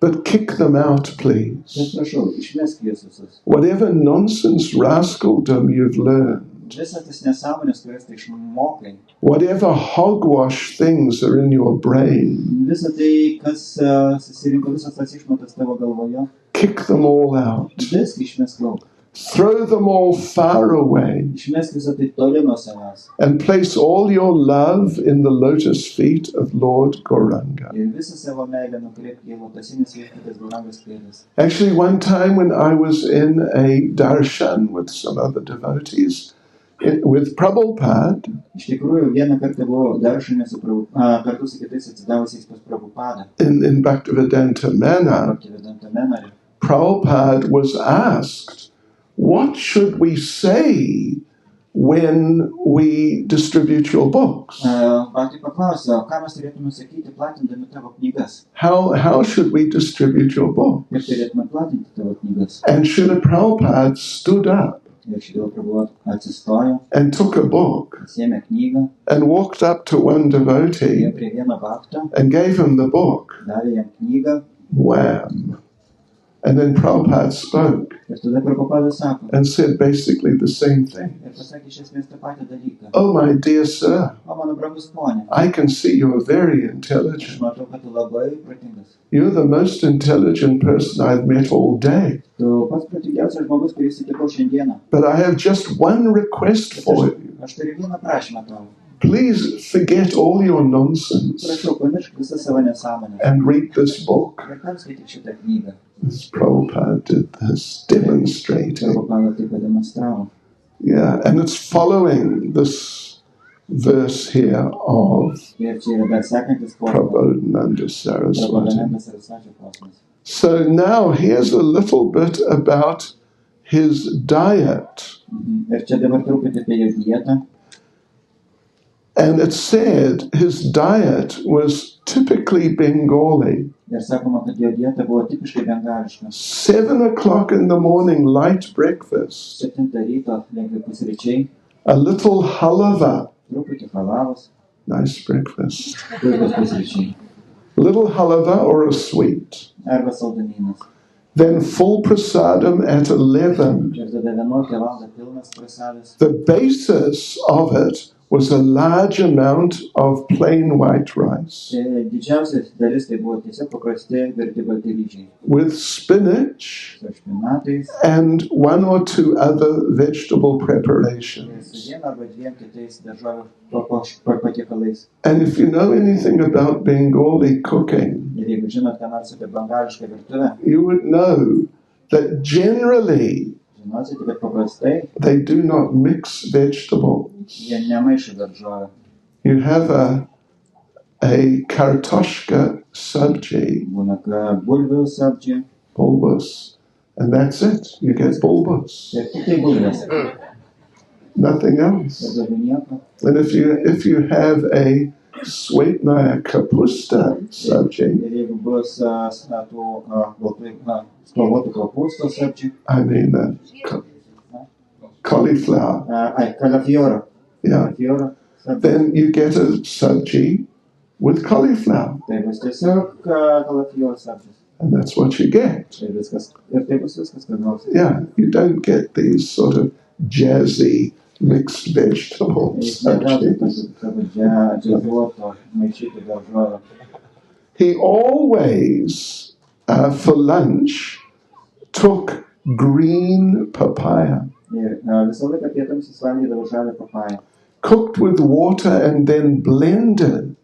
[SPEAKER 1] But kick them out,
[SPEAKER 3] Bet
[SPEAKER 1] please.
[SPEAKER 3] prašau, išmesk juos visus.
[SPEAKER 1] Whatever nonsense rascaldom you've learned,
[SPEAKER 3] Visas tas nesąmonės, kurias tu išmokai.
[SPEAKER 1] whatever hogwash things are in your brain,
[SPEAKER 3] Visa tai, kas susirinko, visas tas išmatas tavo galvoje.
[SPEAKER 1] kick them all out.
[SPEAKER 3] Viską išmesk lauk.
[SPEAKER 1] Throw them all far away.
[SPEAKER 3] Išmesk visą tai toli nuo savęs.
[SPEAKER 1] And place all your love in the lotus feet of Lord Gauranga.
[SPEAKER 3] Ir visą savo meilę nukreipk į lotasinės viešpatės Gaurangos pėdas.
[SPEAKER 1] Actually, one time when I was in a darshan with some other devotees, with Prabhupada,
[SPEAKER 3] Iš tikrųjų, vieną kartą buvau daršinė kartu su kitais atsidavusiais pas Prabhupadą.
[SPEAKER 1] in Bhaktivedanta Manor,
[SPEAKER 3] Bhaktivedanta Manore.
[SPEAKER 1] Prabhupada was asked, what should we say when we distribute your books?
[SPEAKER 3] Bhakti paklausė, o ką mes turėtume sakyti platindami tavo knygas?
[SPEAKER 1] How should we distribute your book?
[SPEAKER 3] Kaip turėtume platinti tavo knygas?
[SPEAKER 1] And Srila Prabhupada stood up
[SPEAKER 3] Ir Šrila Prabhupada atsistojo,
[SPEAKER 1] and took a book
[SPEAKER 3] pasiėmė knygą,
[SPEAKER 1] and walked up to one
[SPEAKER 3] ėjo
[SPEAKER 1] devotee
[SPEAKER 3] prie vieno bhakto,
[SPEAKER 1] and gave him the book.
[SPEAKER 3] davė jam knygą,
[SPEAKER 1] Wham! And then Prabhupada spoke
[SPEAKER 3] ir tada Prabhupada sako,
[SPEAKER 1] and said basically the same thing.
[SPEAKER 3] ir pasakė iš esmės tą patį dalyką.
[SPEAKER 1] Oh, my dear sir,
[SPEAKER 3] O mano brangus ponė,
[SPEAKER 1] I can see you're very
[SPEAKER 3] aš
[SPEAKER 1] intelligent.
[SPEAKER 3] matau, kad tu labai protingas.
[SPEAKER 1] You're the most intelligent person I've met all day.
[SPEAKER 3] Tu pats protingiausias žmogus, kurį sutikau šiandieną.
[SPEAKER 1] But I have just one request for you.
[SPEAKER 3] Aš turiu vieną prašymą tau.
[SPEAKER 1] Please forget all your nonsense
[SPEAKER 3] Prašau, pamiršk visą savo nesąmonę.
[SPEAKER 1] and read this book.
[SPEAKER 3] Ir perskaityk šitą knygą.
[SPEAKER 1] This Prabhupada did this, demonstrating.
[SPEAKER 3] Prabhupada tai pademonstravo.
[SPEAKER 1] Yeah, and it's following this verse here of
[SPEAKER 3] Ir čia yra dar sekantis posmas.
[SPEAKER 1] Prabodhananda Saraswati.
[SPEAKER 3] Prabodhananda Sarasvati posmas.
[SPEAKER 1] So now here's a little bit about his diet.
[SPEAKER 3] Ir čia dabar truputį apie jo dietą.
[SPEAKER 1] And it said his diet was typically Bengali.
[SPEAKER 3] Ir sakoma, kad jo dieta buvo tipiškai bengališka.
[SPEAKER 1] 7 o'clock in the morning, light breakfast.
[SPEAKER 3] 7 ryto lengvi pusryčiai,
[SPEAKER 1] A little halava.
[SPEAKER 3] truputį halavos,
[SPEAKER 1] Nice breakfast.
[SPEAKER 3] puikus pusryčiai.
[SPEAKER 1] Little halava or a sweet.
[SPEAKER 3] Arba saldumynas.
[SPEAKER 1] Then full prasadam at 11.
[SPEAKER 3] Ir tada 11 valandą pilnas prasadas.
[SPEAKER 1] The basis of it was a large amount of plain white rice
[SPEAKER 3] Didžiausia dalis tai buvo tiesiog paprasti verti baltyryčiai.
[SPEAKER 1] with spinach
[SPEAKER 3] Su špinatais
[SPEAKER 1] and one or two other vegetable
[SPEAKER 3] ir
[SPEAKER 1] preparations.
[SPEAKER 3] su vienu arba dviem kitais daržovių patiekalais.
[SPEAKER 1] And if you know anything about Bengali cooking,
[SPEAKER 3] Ir jeigu žinot, ką nors apie bengališką virtuvę,
[SPEAKER 1] you would know that generally
[SPEAKER 3] žinosite, kad paprastai
[SPEAKER 1] they do not mix vegetables.
[SPEAKER 3] jie nemaišo daržovių.
[SPEAKER 1] You have a kartoshka sabji,
[SPEAKER 3] Būna, kad bulvių sabdžiai
[SPEAKER 1] bulbus, and that's it. You get bulbus,
[SPEAKER 3] ir tik tai bulvės.
[SPEAKER 1] nothing
[SPEAKER 3] Ir
[SPEAKER 1] else.
[SPEAKER 3] daugiau nieko.
[SPEAKER 1] And if you have a sweetnaya kapusta sabji,
[SPEAKER 3] Ir jeigu bus tų spalvotų kopūstų sabdžiai,
[SPEAKER 1] I mean cauliflower,
[SPEAKER 3] kalafiorą.
[SPEAKER 1] yeah,
[SPEAKER 3] Kalafiorą sabdžiai.
[SPEAKER 1] then you get a sabji with cauliflower,
[SPEAKER 3] Tai bus tiesiog kalafiorą sabdžiai.
[SPEAKER 1] and that's what you get.
[SPEAKER 3] Ir viskas. Ir tai bus viskas, kad gausi.
[SPEAKER 1] Yeah, you don't get these sort of jazzy mixed vegetable
[SPEAKER 3] Jis negausi
[SPEAKER 1] sabjis.
[SPEAKER 3] tokio džiazuoto maišyti daržovę.
[SPEAKER 1] He always, for lunch, took green papaya,
[SPEAKER 3] Ir visą laiką pietams jis valgydavo žalią papają.
[SPEAKER 1] cooked with water and then blended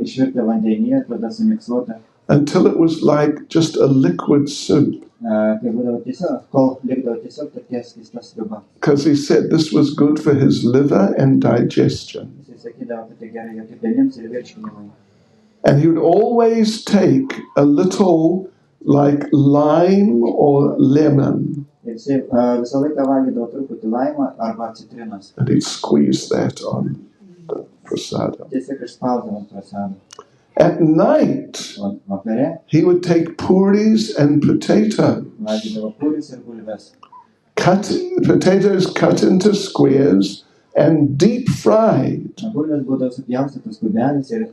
[SPEAKER 3] Išvirtę vandenyje, tada sumiksuotą.
[SPEAKER 1] until it was like just a liquid soup.
[SPEAKER 3] Tai būdavo tiesiog, kol likdavo tiesiog tokia skysta sriuba.
[SPEAKER 1] Because he said this was good for his liver and digestion.
[SPEAKER 3] Jis sakydavo, kad tai gerai jo kepenims ir virškinimui.
[SPEAKER 1] And he would always take a little like lime or lemon
[SPEAKER 3] Ir jisai visą laiką valgydavo truputį laimą arba citrinos.
[SPEAKER 1] and he'd squeeze that on the prasadam.
[SPEAKER 3] Tiesiog išspausdavo prasadą.
[SPEAKER 1] At night,
[SPEAKER 3] O vakare
[SPEAKER 1] he would take puris and potatoes,
[SPEAKER 3] valgydavo puris ir bulves.
[SPEAKER 1] potatoes cut into squares and deep fried.
[SPEAKER 3] Bulves būdavo supjaustytos kubeliais ir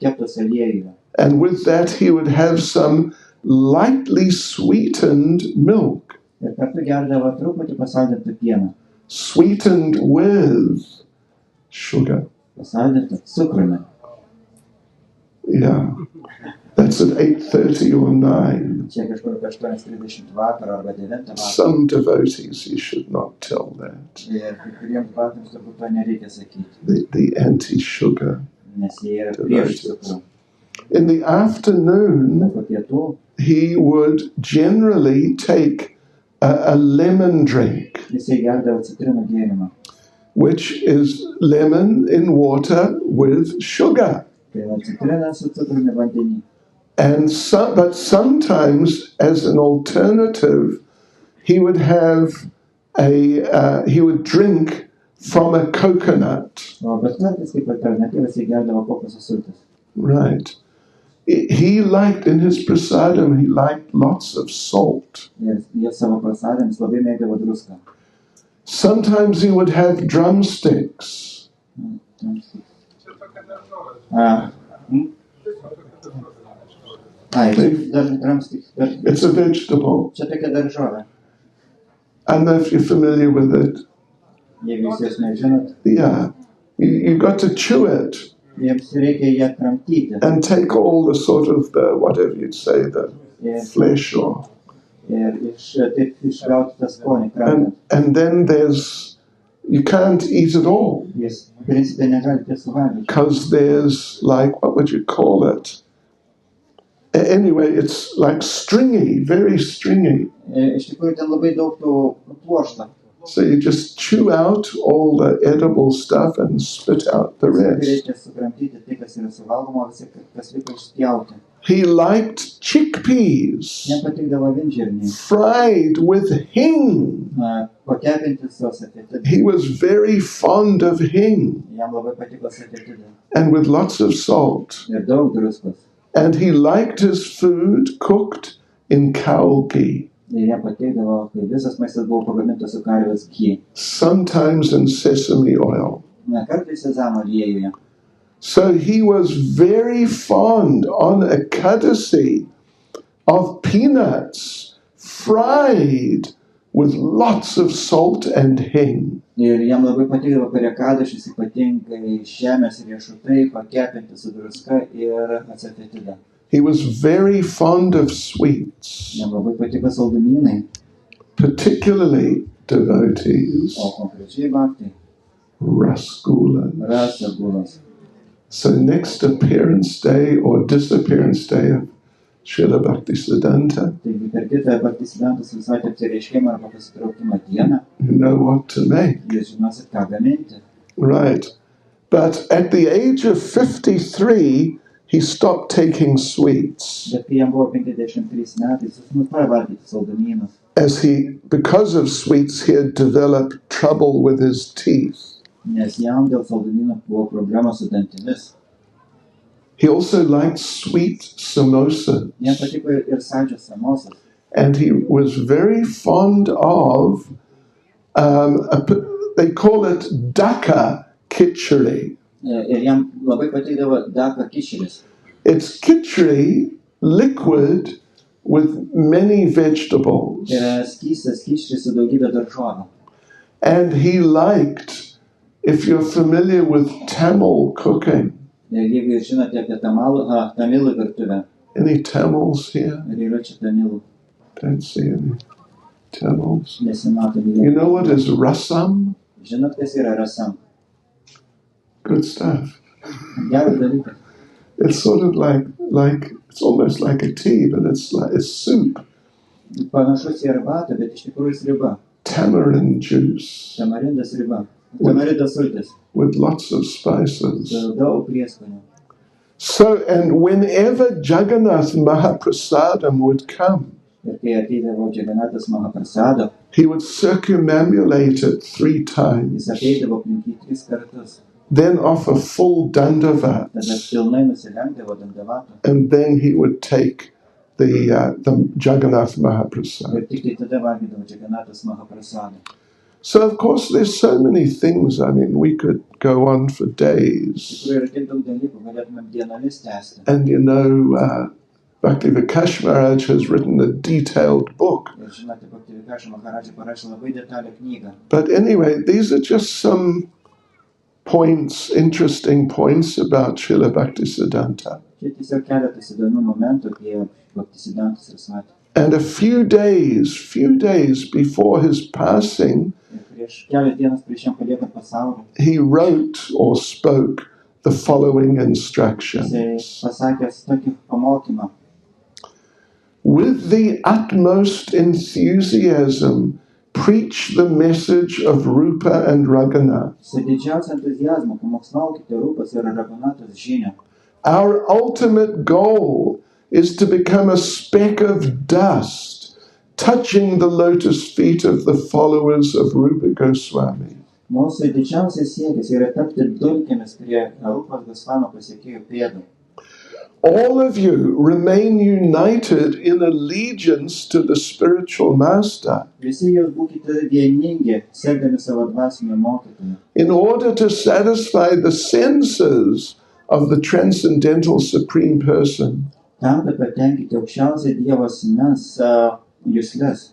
[SPEAKER 3] keptos aliejuje.
[SPEAKER 1] And with that, he would have some lightly sweetened milk,
[SPEAKER 3] Ir kartu gerdavo truputį pasaldintą pieną.
[SPEAKER 1] sweetened with sugar.
[SPEAKER 3] Pasaldintą cukrumi.
[SPEAKER 1] Yeah, that's at 8:30 or 9.
[SPEAKER 3] Čia kažkur apie 8:30 vakaro arba 9 vakaro.
[SPEAKER 1] Some devotees, you should not tell that.
[SPEAKER 3] Ir kai kuriems batams turbūt to nereikia sakyti,
[SPEAKER 1] The anti-sugar.
[SPEAKER 3] nes jie yra prieš cukrų.
[SPEAKER 1] In the afternoon,
[SPEAKER 3] Po pietų
[SPEAKER 1] he would generally take a lemon drink,
[SPEAKER 3] jisai gerdavo citrinų gėrimą.
[SPEAKER 1] which is lemon in water with sugar.
[SPEAKER 3] Tai yra citrina su cukrumi vandenį.
[SPEAKER 1] And but sometimes, as an alternative, he would have he would drink from a coconut.
[SPEAKER 3] O bet kartais kaip alternatyvas jie gerdavo kokosų sultis.
[SPEAKER 1] Right. He liked, in his prasadam, he liked lots of salt.
[SPEAKER 3] Ir jie savo prasadėms labai mėgdavo druską.
[SPEAKER 1] Sometimes he would have drumsticks. It's a vegetable. I don't know if you're familiar with it. Yeah. You got to chew it and take all the sort of the, whatever you'd say, the flesh or... And then there's, you can't eat it all. Because there's like, what would you call it? Anyway, it's like stringy, very stringy. So you just chew out all the edible stuff and spit out the rest. He liked chickpeas, fried with hing. He was very fond of hing, and with lots of salt. And he liked his food cooked in cow ghee. Sometimes in sesame oil. So he was very fond on Ekadasi of peanuts fried with lots of salt and hing. He was very fond of sweets, particularly devotees, rasgulas. So next appearance day or disappearance day of Srila Bhaktisiddhanta, you know what to make. Right. But at the age of 53, he stopped taking sweets. As he, because of sweets, he had developed trouble with his teeth. He also liked sweet samosas. And he was very fond of, they call it daka khichdi. It's khichdi, liquid, with many vegetables. And he liked, if you're familiar with Tamil cooking. Any Tamils here? Don't see any Tamils. You know what is rasam? Good stuff. It's sort of like it's almost like a tea, but it's soup. Tamarind juice. With lots of spices. So, and whenever Jagannath Mahaprasadam would come, he would circumambulate it 3 times. Then offer full dandavat. And then he would take the Jagannath Mahaprasad. So, of course, there's so many things. I mean, we could go on for days. And, you know, Bhakti-Vikas Maharaj has written a detailed book. But anyway, these are just some points, interesting points about Srila Bhaktisiddhanta. And a few days before his passing, he wrote or spoke the following instructions. With the utmost enthusiasm, preach the message of Rupa and Raghunath. Our ultimate goal is to become a speck of dust, touching the lotus feet of the followers of Rupa Goswami. all of you remain united in allegiance to the spiritual master
[SPEAKER 3] Visi jūs būkite vieningi, sekdami savo dvasinio mokytojo,
[SPEAKER 1] in order to satisfy the senses of the transcendental supreme person.
[SPEAKER 3] tam, kad patenkite aukščiausią Dievo asmens juslės.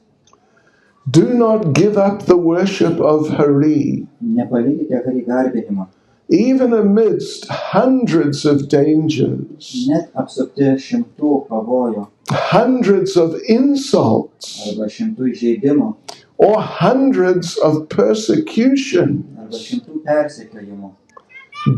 [SPEAKER 1] Do not give up the worship of Hari,
[SPEAKER 3] Nepalikite Hari garbinimo,
[SPEAKER 1] even amidst hundreds of dangers,
[SPEAKER 3] net apsupti šimtų pavojų
[SPEAKER 1] hundreds of insults,
[SPEAKER 3] arba šimtų įžeidimų
[SPEAKER 1] or hundreds of persecution.
[SPEAKER 3] arba šimtų persekiojimų.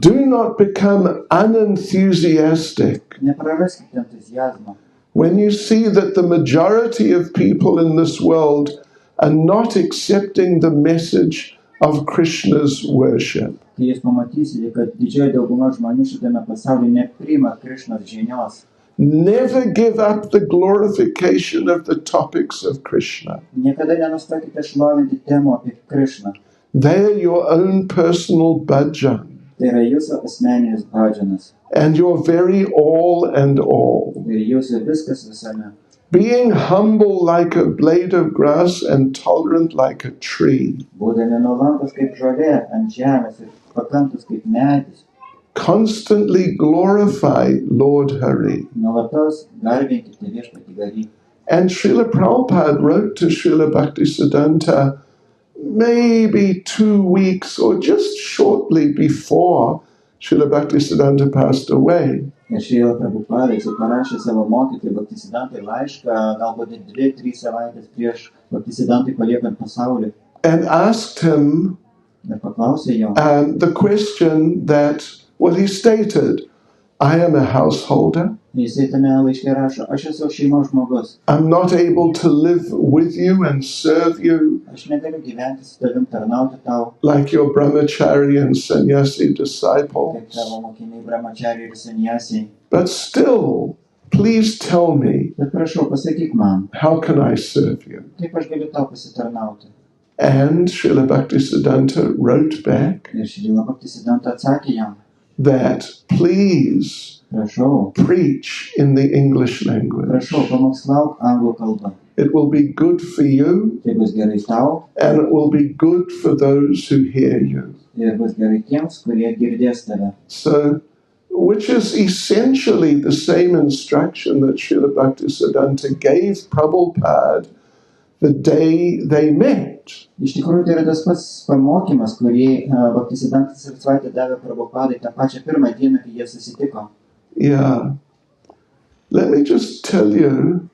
[SPEAKER 1] Do not become unenthusiastic
[SPEAKER 3] Nepraraskite entuzijazmo,
[SPEAKER 1] when you see that the majority of people in this world are not accepting the message of Krishna's worship.
[SPEAKER 3] kai jūs pamatysite, kad didžioji dauguma žmonių šitame pasaulyje nepriima Krišnos žinios.
[SPEAKER 1] Never give up the glorification of the topics of Krishna.
[SPEAKER 3] Niekada nenustokite šlovinti temų apie Krišną.
[SPEAKER 1] They are your own personal bhajan
[SPEAKER 3] Tai yra jūsų asmeninis bhajanas
[SPEAKER 1] and your very all and all.
[SPEAKER 3] ir jūsų viskas visame.
[SPEAKER 1] Being humble like a blade of grass and tolerant like a tree.
[SPEAKER 3] Būdami nuolankus kaip žolė ant žemės ir pakantus kaip medis,
[SPEAKER 1] Constantly glorify Lord Hari.
[SPEAKER 3] nuolatos garbinkite viešpatį Harį.
[SPEAKER 1] And Srila Prabhupada wrote to Srila Bhaktisiddhanta maybe 2 weeks or just shortly before Srila Bhaktisiddhanta passed away.
[SPEAKER 3] Ir Srila Prabhupada jis parašė savo mokytojui Bhaktisiddhantai laišką, galbūt 2-3 savaitės prieš Bhaktisiddhantai paliekant pasaulį.
[SPEAKER 1] And asked him
[SPEAKER 3] Ir paklausė jo,
[SPEAKER 1] the question that, well, he stated, I am a householder.
[SPEAKER 3] jisai tame laiške rašo, aš esu šeimos žmogus,
[SPEAKER 1] I'm not able to live with you and serve you
[SPEAKER 3] aš negaliu gyventi su tavim, tarnauti tau,
[SPEAKER 1] like your brahmachari and sannyasi
[SPEAKER 3] kaip
[SPEAKER 1] disciples.
[SPEAKER 3] tavo mokiniai brahmachariai ir sannyasiai.
[SPEAKER 1] But still, please tell me,
[SPEAKER 3] Bet prašau, pasakyk man,
[SPEAKER 1] how can I serve you?
[SPEAKER 3] kaip aš galiu tau pasitarnauti.
[SPEAKER 1] And Srila Bhaktisiddhanta wrote back
[SPEAKER 3] Ir Srila Bhaktisiddhanta atsakė jam,
[SPEAKER 1] that please
[SPEAKER 3] prašau,
[SPEAKER 1] preach in the English language.
[SPEAKER 3] prašau, pamokslauk anglų kalbą.
[SPEAKER 1] It will be good for you
[SPEAKER 3] Tai bus gerai tau
[SPEAKER 1] and it will be good for those who hear you.
[SPEAKER 3] ir bus gerai tiems, kurie girdės tave.
[SPEAKER 1] So, which is essentially the same instruction that Srila Bhaktisiddhanta gave Prabhupada the day they met.
[SPEAKER 3] Iš tikrųjų, tai yra tas pats pamokymas, kurį Bhaktisiddhantas Sarsvati davė Prabhupadai tą pačią pirmą dieną, kai jie susitiko.
[SPEAKER 1] Yeah. Let me just tell you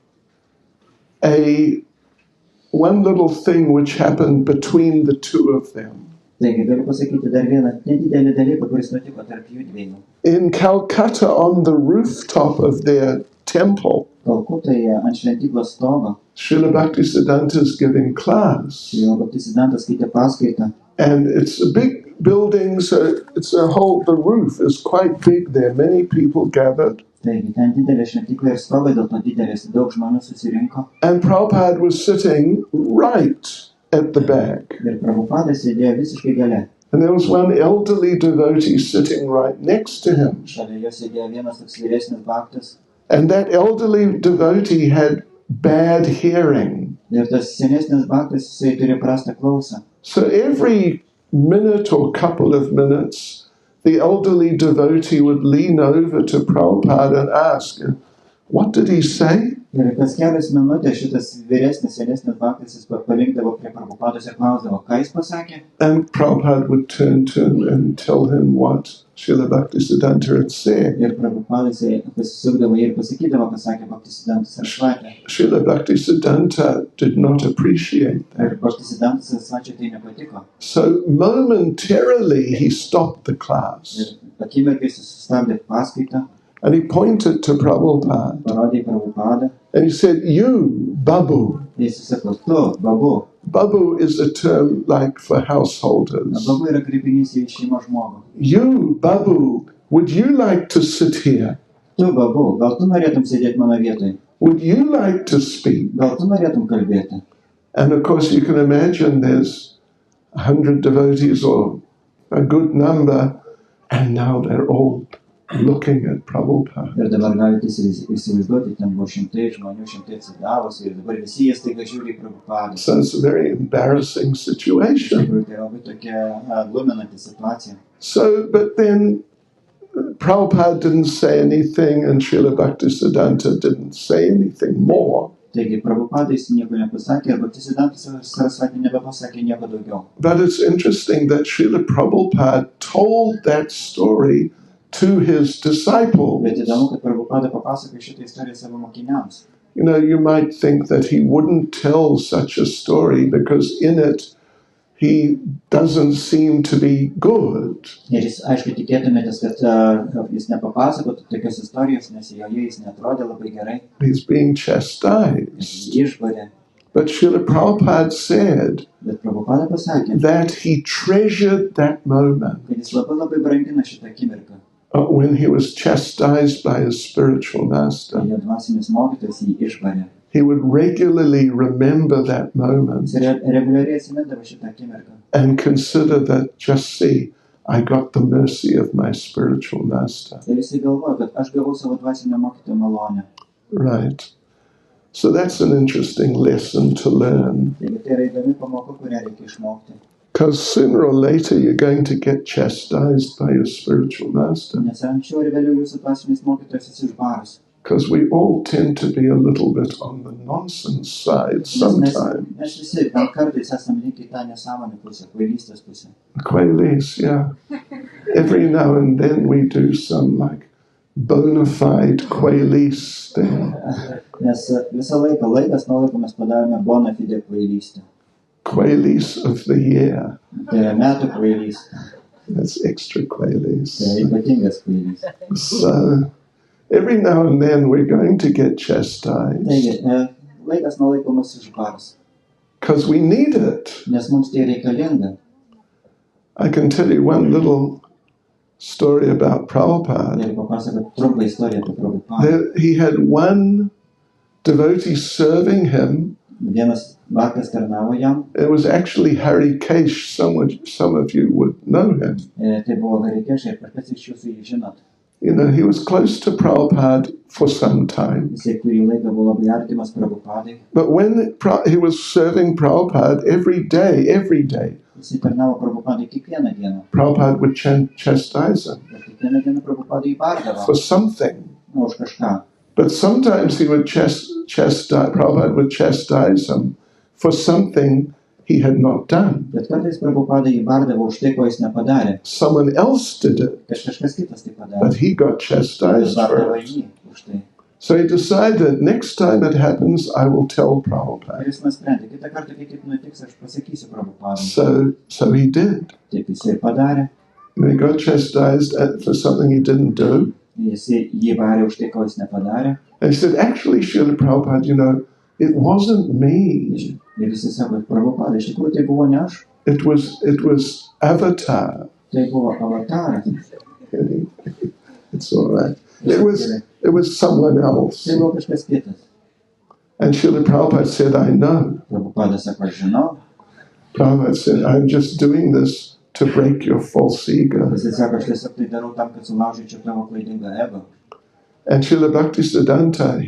[SPEAKER 1] one little thing which happened between the two of them.
[SPEAKER 3] Taigi, galiu pasakyti dar vieną nedidelį dalyką, kuris nutiko tarp jų dviejų.
[SPEAKER 1] In Calcutta, on the rooftop of their temple,
[SPEAKER 3] Kalkutoje ant šventyklos stogo,
[SPEAKER 1] Srila Bhaktisiddhanta is giving class.
[SPEAKER 3] Srila Bhaktisiddhantas skaitė paskaitą.
[SPEAKER 1] And it's a big building, so the roof is quite big there. Many people gathered.
[SPEAKER 3] Taigi, ten didelė šventykla ir stogai, dėl to didelės, daug žmonių susirinko.
[SPEAKER 1] And Prabhupada was sitting right at the back.
[SPEAKER 3] Ir Prabhupada sėdėjo visiškai gale.
[SPEAKER 1] And there was one elderly devotee sitting right next to him.
[SPEAKER 3] Šalia jo sėdėjo vienas toks vyresnis bhaktas.
[SPEAKER 1] And that elderly devotee had bad hearing.
[SPEAKER 3] Ir tas senesnis bhaktas, jisai turi prastą klausą.
[SPEAKER 1] So every minute or couple of minutes, the elderly devotee would lean over to Prabhupada and ask, what did he say?
[SPEAKER 3] Ir kas kelias minutės šitas vyresnis, senesnis bhaktas, jis palinkdavo prie Prabhupados ir klausdavo, ką jis pasakė?
[SPEAKER 1] And Prabhupada would turn to him and tell him what Srila Bhaktisiddhanta had said.
[SPEAKER 3] Ir Prabhupadas pasisukdavo ir pasakydavo, ką sakė Bhaktisiddhantas Sarsvati.
[SPEAKER 1] Srila Bhaktisiddhanta did not appreciate
[SPEAKER 3] Ir
[SPEAKER 1] that.
[SPEAKER 3] Bhaktisiddhantas Sarsvati tai nepatiko.
[SPEAKER 1] So momentarily he stopped the class
[SPEAKER 3] Ir akimirkai sustabdė paskaitą,
[SPEAKER 1] and he pointed to Prabhupada
[SPEAKER 3] parodė Prabhupadą.
[SPEAKER 1] and he said, you, Babu.
[SPEAKER 3] Jis sako, tu, babu.
[SPEAKER 1] Babu is a term like for householders.
[SPEAKER 3] Babu yra kreipinys į šeimos žmogų.
[SPEAKER 1] You, Babu, would you like to sit here?
[SPEAKER 3] Tu, babu, gal tu norėtum sėdėti mano vietoje?
[SPEAKER 1] Would you like to speak?
[SPEAKER 3] Gal tu norėtum kalbėti?
[SPEAKER 1] And of course you can imagine there's 100 devotees or a good number, and now they're all looking at Prabhupada.
[SPEAKER 3] Ir dabar galite įsivaizduoti, ten buvo šimtai žmonių, šimtai atsidavosi ir dabar visi jie staiga žiūri į Prabhupadą.
[SPEAKER 1] So it's a very embarrassing situation.
[SPEAKER 3] Tai labai tokia gluminanti situacija.
[SPEAKER 1] So, but then Prabhupada didn't say anything and Srila Bhaktisiddhanta didn't say anything more.
[SPEAKER 3] Taigi Prabhupada jis nieko nepasakė ir Bhaktisiddhanta Sarsvati nebepasakė nieko daugiau.
[SPEAKER 1] But it's interesting that Srila Prabhupada told that story to his disciples.
[SPEAKER 3] Bet įdomu, kad Prabhupada papasakojo šitą istoriją savo mokiniams.
[SPEAKER 1] You know, you might think that he wouldn't tell such a story because in it he doesn't seem to be good.
[SPEAKER 3] Ir jis, aišku, tikėtumėtės, kad jis nepapasakotų tokios istorijos, nes joje jis neatrodė labai gerai.
[SPEAKER 1] He's being chastised.
[SPEAKER 3] Jis išbarė.
[SPEAKER 1] But Srila Prabhupada said
[SPEAKER 3] Bet Prabhupada pasakė,
[SPEAKER 1] that he treasured that moment
[SPEAKER 3] kad jis labai brangina šitą akimirką.
[SPEAKER 1] When he was chastised by his spiritual master.
[SPEAKER 3] Jo dvasinis mokytojas jį išbarė.
[SPEAKER 1] He would regularly remember that moment
[SPEAKER 3] Reguliariai atsimindavo šitą akimirką.
[SPEAKER 1] and consider that, just see, I got the mercy of my spiritual master.
[SPEAKER 3] Ir jisai galvoja, kad aš gavau savo dvasinio mokytojo malonę.
[SPEAKER 1] Right. So that's an interesting lesson to learn.
[SPEAKER 3] Taigi tai yra įdomi pamoka, kurią reikia išmokti.
[SPEAKER 1] Because sooner or later you're going to get chastised by your spiritual master.
[SPEAKER 3] Nes anksčiau ir vėliau jūsų dvasinis mokytojas išbaras.
[SPEAKER 1] Because we all tend to be a little bit on the nonsense side sometimes.
[SPEAKER 3] Mes visi kartais esame lyg į tą nesąmonę pusę, kvailystės pusę.
[SPEAKER 1] Quailis, yeah. Every now and then we do some like bona fide quailis thing.
[SPEAKER 3] Nes visą laiką, laikas nuo laiko mes padarome bona fide kvailystę.
[SPEAKER 1] Quailis of the year.
[SPEAKER 3] Tai yra metų kvailys.
[SPEAKER 1] That's extra quailis.
[SPEAKER 3] Tai ypatingas kvailys.
[SPEAKER 1] So every now and then we're going to get chastised.
[SPEAKER 3] Taigi, laikas nuo laiko mus išbars.
[SPEAKER 1] Because we need it.
[SPEAKER 3] Nes mums tai reikalinga.
[SPEAKER 1] I can tell you one little story about Prabhupada.
[SPEAKER 3] Ir papasakot trumpą istoriją apie Prabhupadą.
[SPEAKER 1] He had one devotee serving him.
[SPEAKER 3] Vienas bhaktas tarnavo jam.
[SPEAKER 1] It was actually Hari Kesh. Some of you would know him.
[SPEAKER 3] Tai buvo Harikešai ir kažkas iš jūsų jį žinot.
[SPEAKER 1] You know, he was close to Prabhupada for some time.
[SPEAKER 3] Jisai kurį laiką buvo labai artimas Prabhupadai.
[SPEAKER 1] But when he was serving Prabhupada every day,
[SPEAKER 3] Jisai tarnavo Prabhupadai kiekvieną dieną.
[SPEAKER 1] Prabhupada would chastise him
[SPEAKER 3] Ir kiekvieną dieną Prabhupadai įbardavo.
[SPEAKER 1] for something.
[SPEAKER 3] Už kažką.
[SPEAKER 1] But sometimes he would Prabhupada would chastise him for something he had not done.
[SPEAKER 3] Bet kartais Prabhupada įbardavo už tai, ko jis nepadarė.
[SPEAKER 1] Someone else did it,
[SPEAKER 3] Kažkas kitas tai padarė.
[SPEAKER 1] but he got chastised for
[SPEAKER 3] Įbardavo
[SPEAKER 1] it.
[SPEAKER 3] jį už tai.
[SPEAKER 1] So he decided, next time it happens, I will tell
[SPEAKER 3] Ir
[SPEAKER 1] Prabhupada.
[SPEAKER 3] jis nusprendė, kitą kartą, kai taip nutiks, aš pasakysiu Prabhupadai.
[SPEAKER 1] So he did.
[SPEAKER 3] Taip jisai ir padarė.
[SPEAKER 1] And he got chastised for something he didn't do.
[SPEAKER 3] Jisai jį barė už tai, ko jis nepadarė.
[SPEAKER 1] And he said, actually, Srila Prabhupada, you know, it wasn't me.
[SPEAKER 3] Ir jisai sako, Prabhupada, iš tikrųjų tai buvo ne aš.
[SPEAKER 1] It was Avatar.
[SPEAKER 3] Tai buvo avataras.
[SPEAKER 1] It's all right. It was someone else.
[SPEAKER 3] Tai buvo kažkas kitas.
[SPEAKER 1] And Srila Prabhupada said, I know.
[SPEAKER 3] Prabhupada sako, aš žinau.
[SPEAKER 1] Prabhupada said, I'm just doing this to break your false ego.
[SPEAKER 3] Jisai sako, aš tiesiog tai darau tam, kad sulaužyčiau tavo klaidingą ego.
[SPEAKER 1] And Srila Bhaktisiddhanta,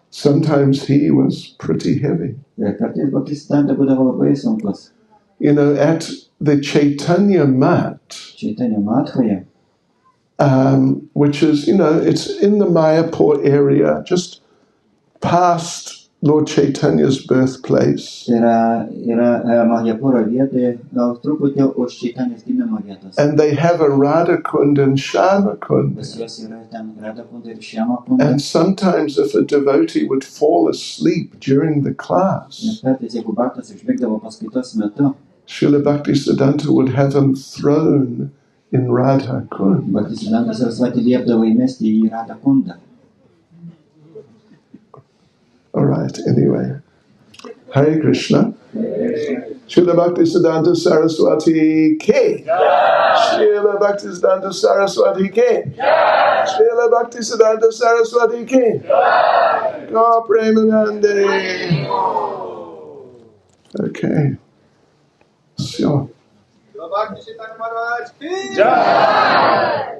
[SPEAKER 1] sometimes he was pretty heavy.
[SPEAKER 3] Ir kartais Bhaktisiddhanta būdavo labai sunkus.
[SPEAKER 1] You know, at the Chaitanya Mat,
[SPEAKER 3] Chaitanya Mathoje,
[SPEAKER 1] which is, you know, it's in the Mayapur area, just past Lord Chaitanya's birthplace.
[SPEAKER 3] yra Mahajapuro vietoje, gal truputį už Čaitanės gimimo vietos.
[SPEAKER 1] And they have a Radha Kund and Shama Kund.
[SPEAKER 3] Pas jos yra ten Radha Kunda ir Šiama Kunda.
[SPEAKER 1] And sometimes if a devotee would fall asleep during the
[SPEAKER 3] Nes
[SPEAKER 1] class,
[SPEAKER 3] kartais, jeigu bhaktas užmigdavo paskaitos metu,
[SPEAKER 1] Srila Bhaktisiddhanta would have him thrown in Radha Kund.
[SPEAKER 3] Bhaktisiddhanta Sarsvati liepdavo įmesti į Radha Kundą.
[SPEAKER 1] All right, anyway. Hare Krishna. Srila Bhaktisiddhanta Saraswati ki. Srila Bhaktisiddhanta Saraswati ki. Srila Bhaktisiddhanta Saraswati ki. Go Premanande. Okay. So.
[SPEAKER 2] Bhaktisiddhanta Maharaj ki jai.